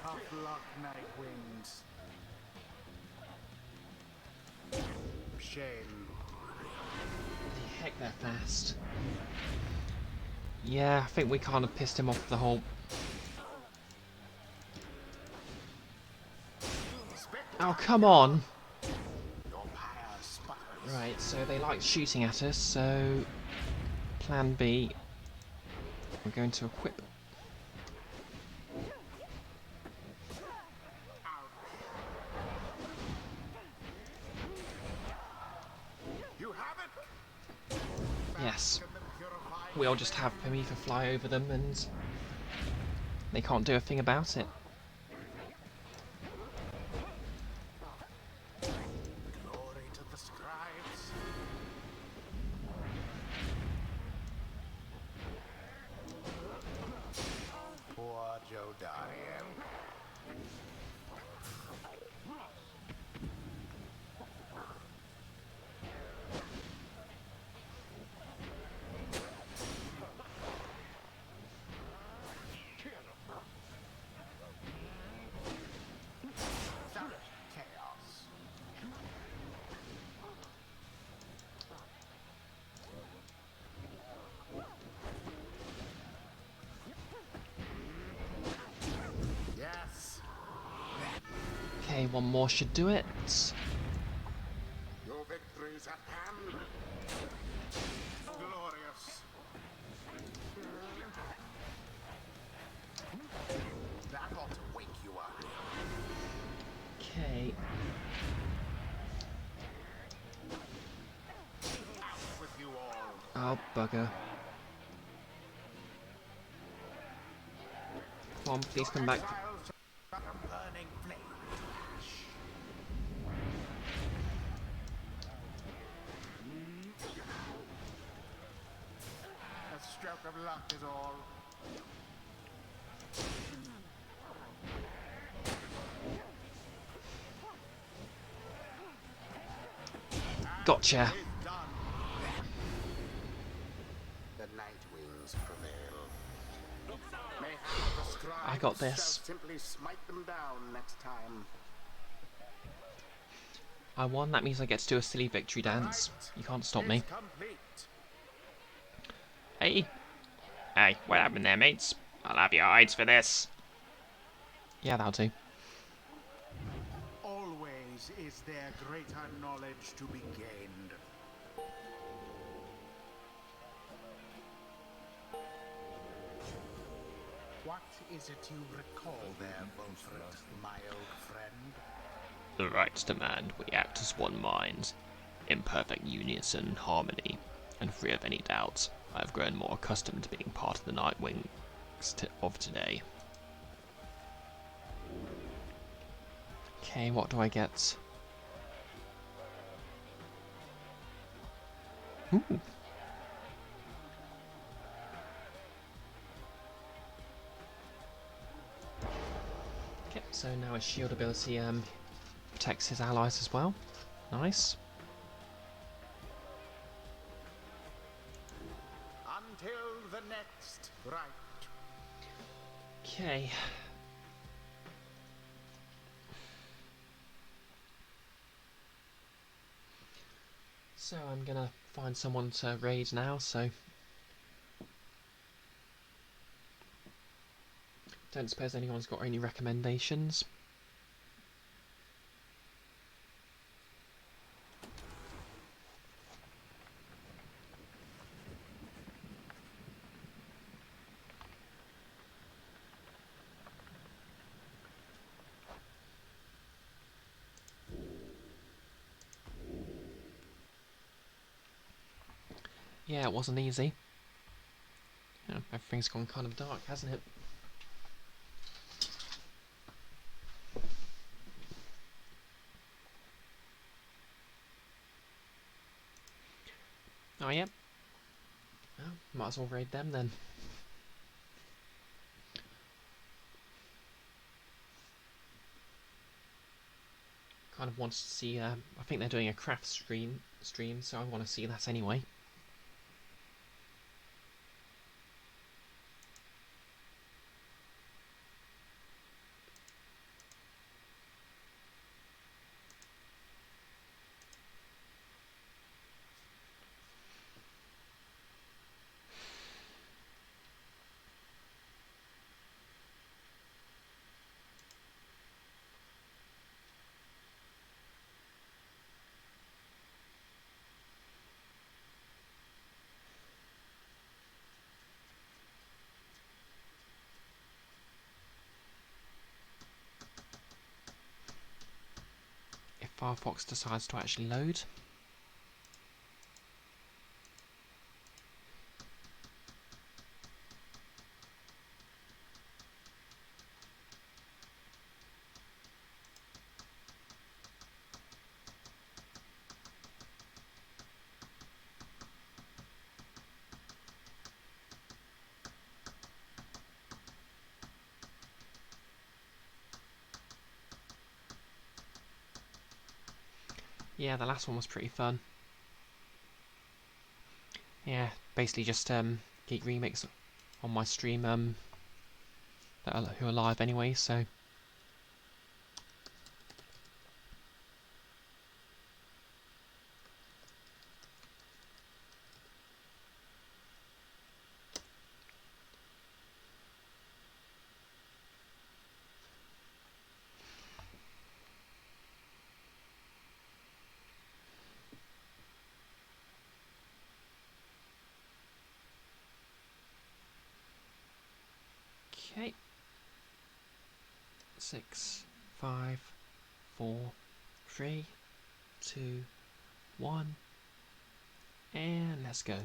Tough luck, Night Wings. Shame. Heck, they're fast. Yeah, I think we kind of pissed him off the whole... Spectre. Oh, Oh, come on. Your pyre sputters. Right, so they like shooting at us, so plan B, we're going to equip. You have it. Yes, Bask in the purifying we'll just have Pyre fly over them and they can't do a thing about it. glory to the scribes. Poor Jodarian. Such chaos. Yes, Okay, one more should do it. your victory's at hand. Glorious. That ought to wake you up. Okay, Out with you all. oh bugger. Come on, please come back. Exiles shall a burning flame to ash. A stroke of luck is all. Gotcha. Is done. The night wings prevail. Mayhap the scribes I got shall this. simply smite them down next time. I won, that means I get to do a silly victory dance. You can't stop me. Is complete. Hey! Hey, what happened there, mates? I'll have your hides for this. Yeah, that'll do. Always is there greater knowledge to be gained. What is it you recall there, Bonfret, my old friend? The rights demand we act as one mind, in perfect unison and harmony, and free of any doubts. I have grown more accustomed to being part of the Nightwings of today. Okay, what do I get? Ooh. Okay, so now his shield ability protects his allies as well. Nice. Until the next right. Okay. So I'm gonna find someone to raid now, so don't suppose anyone's got any recommendations. Yeah, it wasn't easy. Yeah, everything's gone kind of dark, hasn't it? Oh yeah. Well, might as well raid them then. Kind of wanted to see. I think they're doing a craft stream, so I want to see that anyway. Firefox decides to actually load. Yeah, the last one was pretty fun. Yeah, basically just Geek Remix on my stream who are live anyway, so okay. 6, 5, 4, 3, 2, 1, and let's go.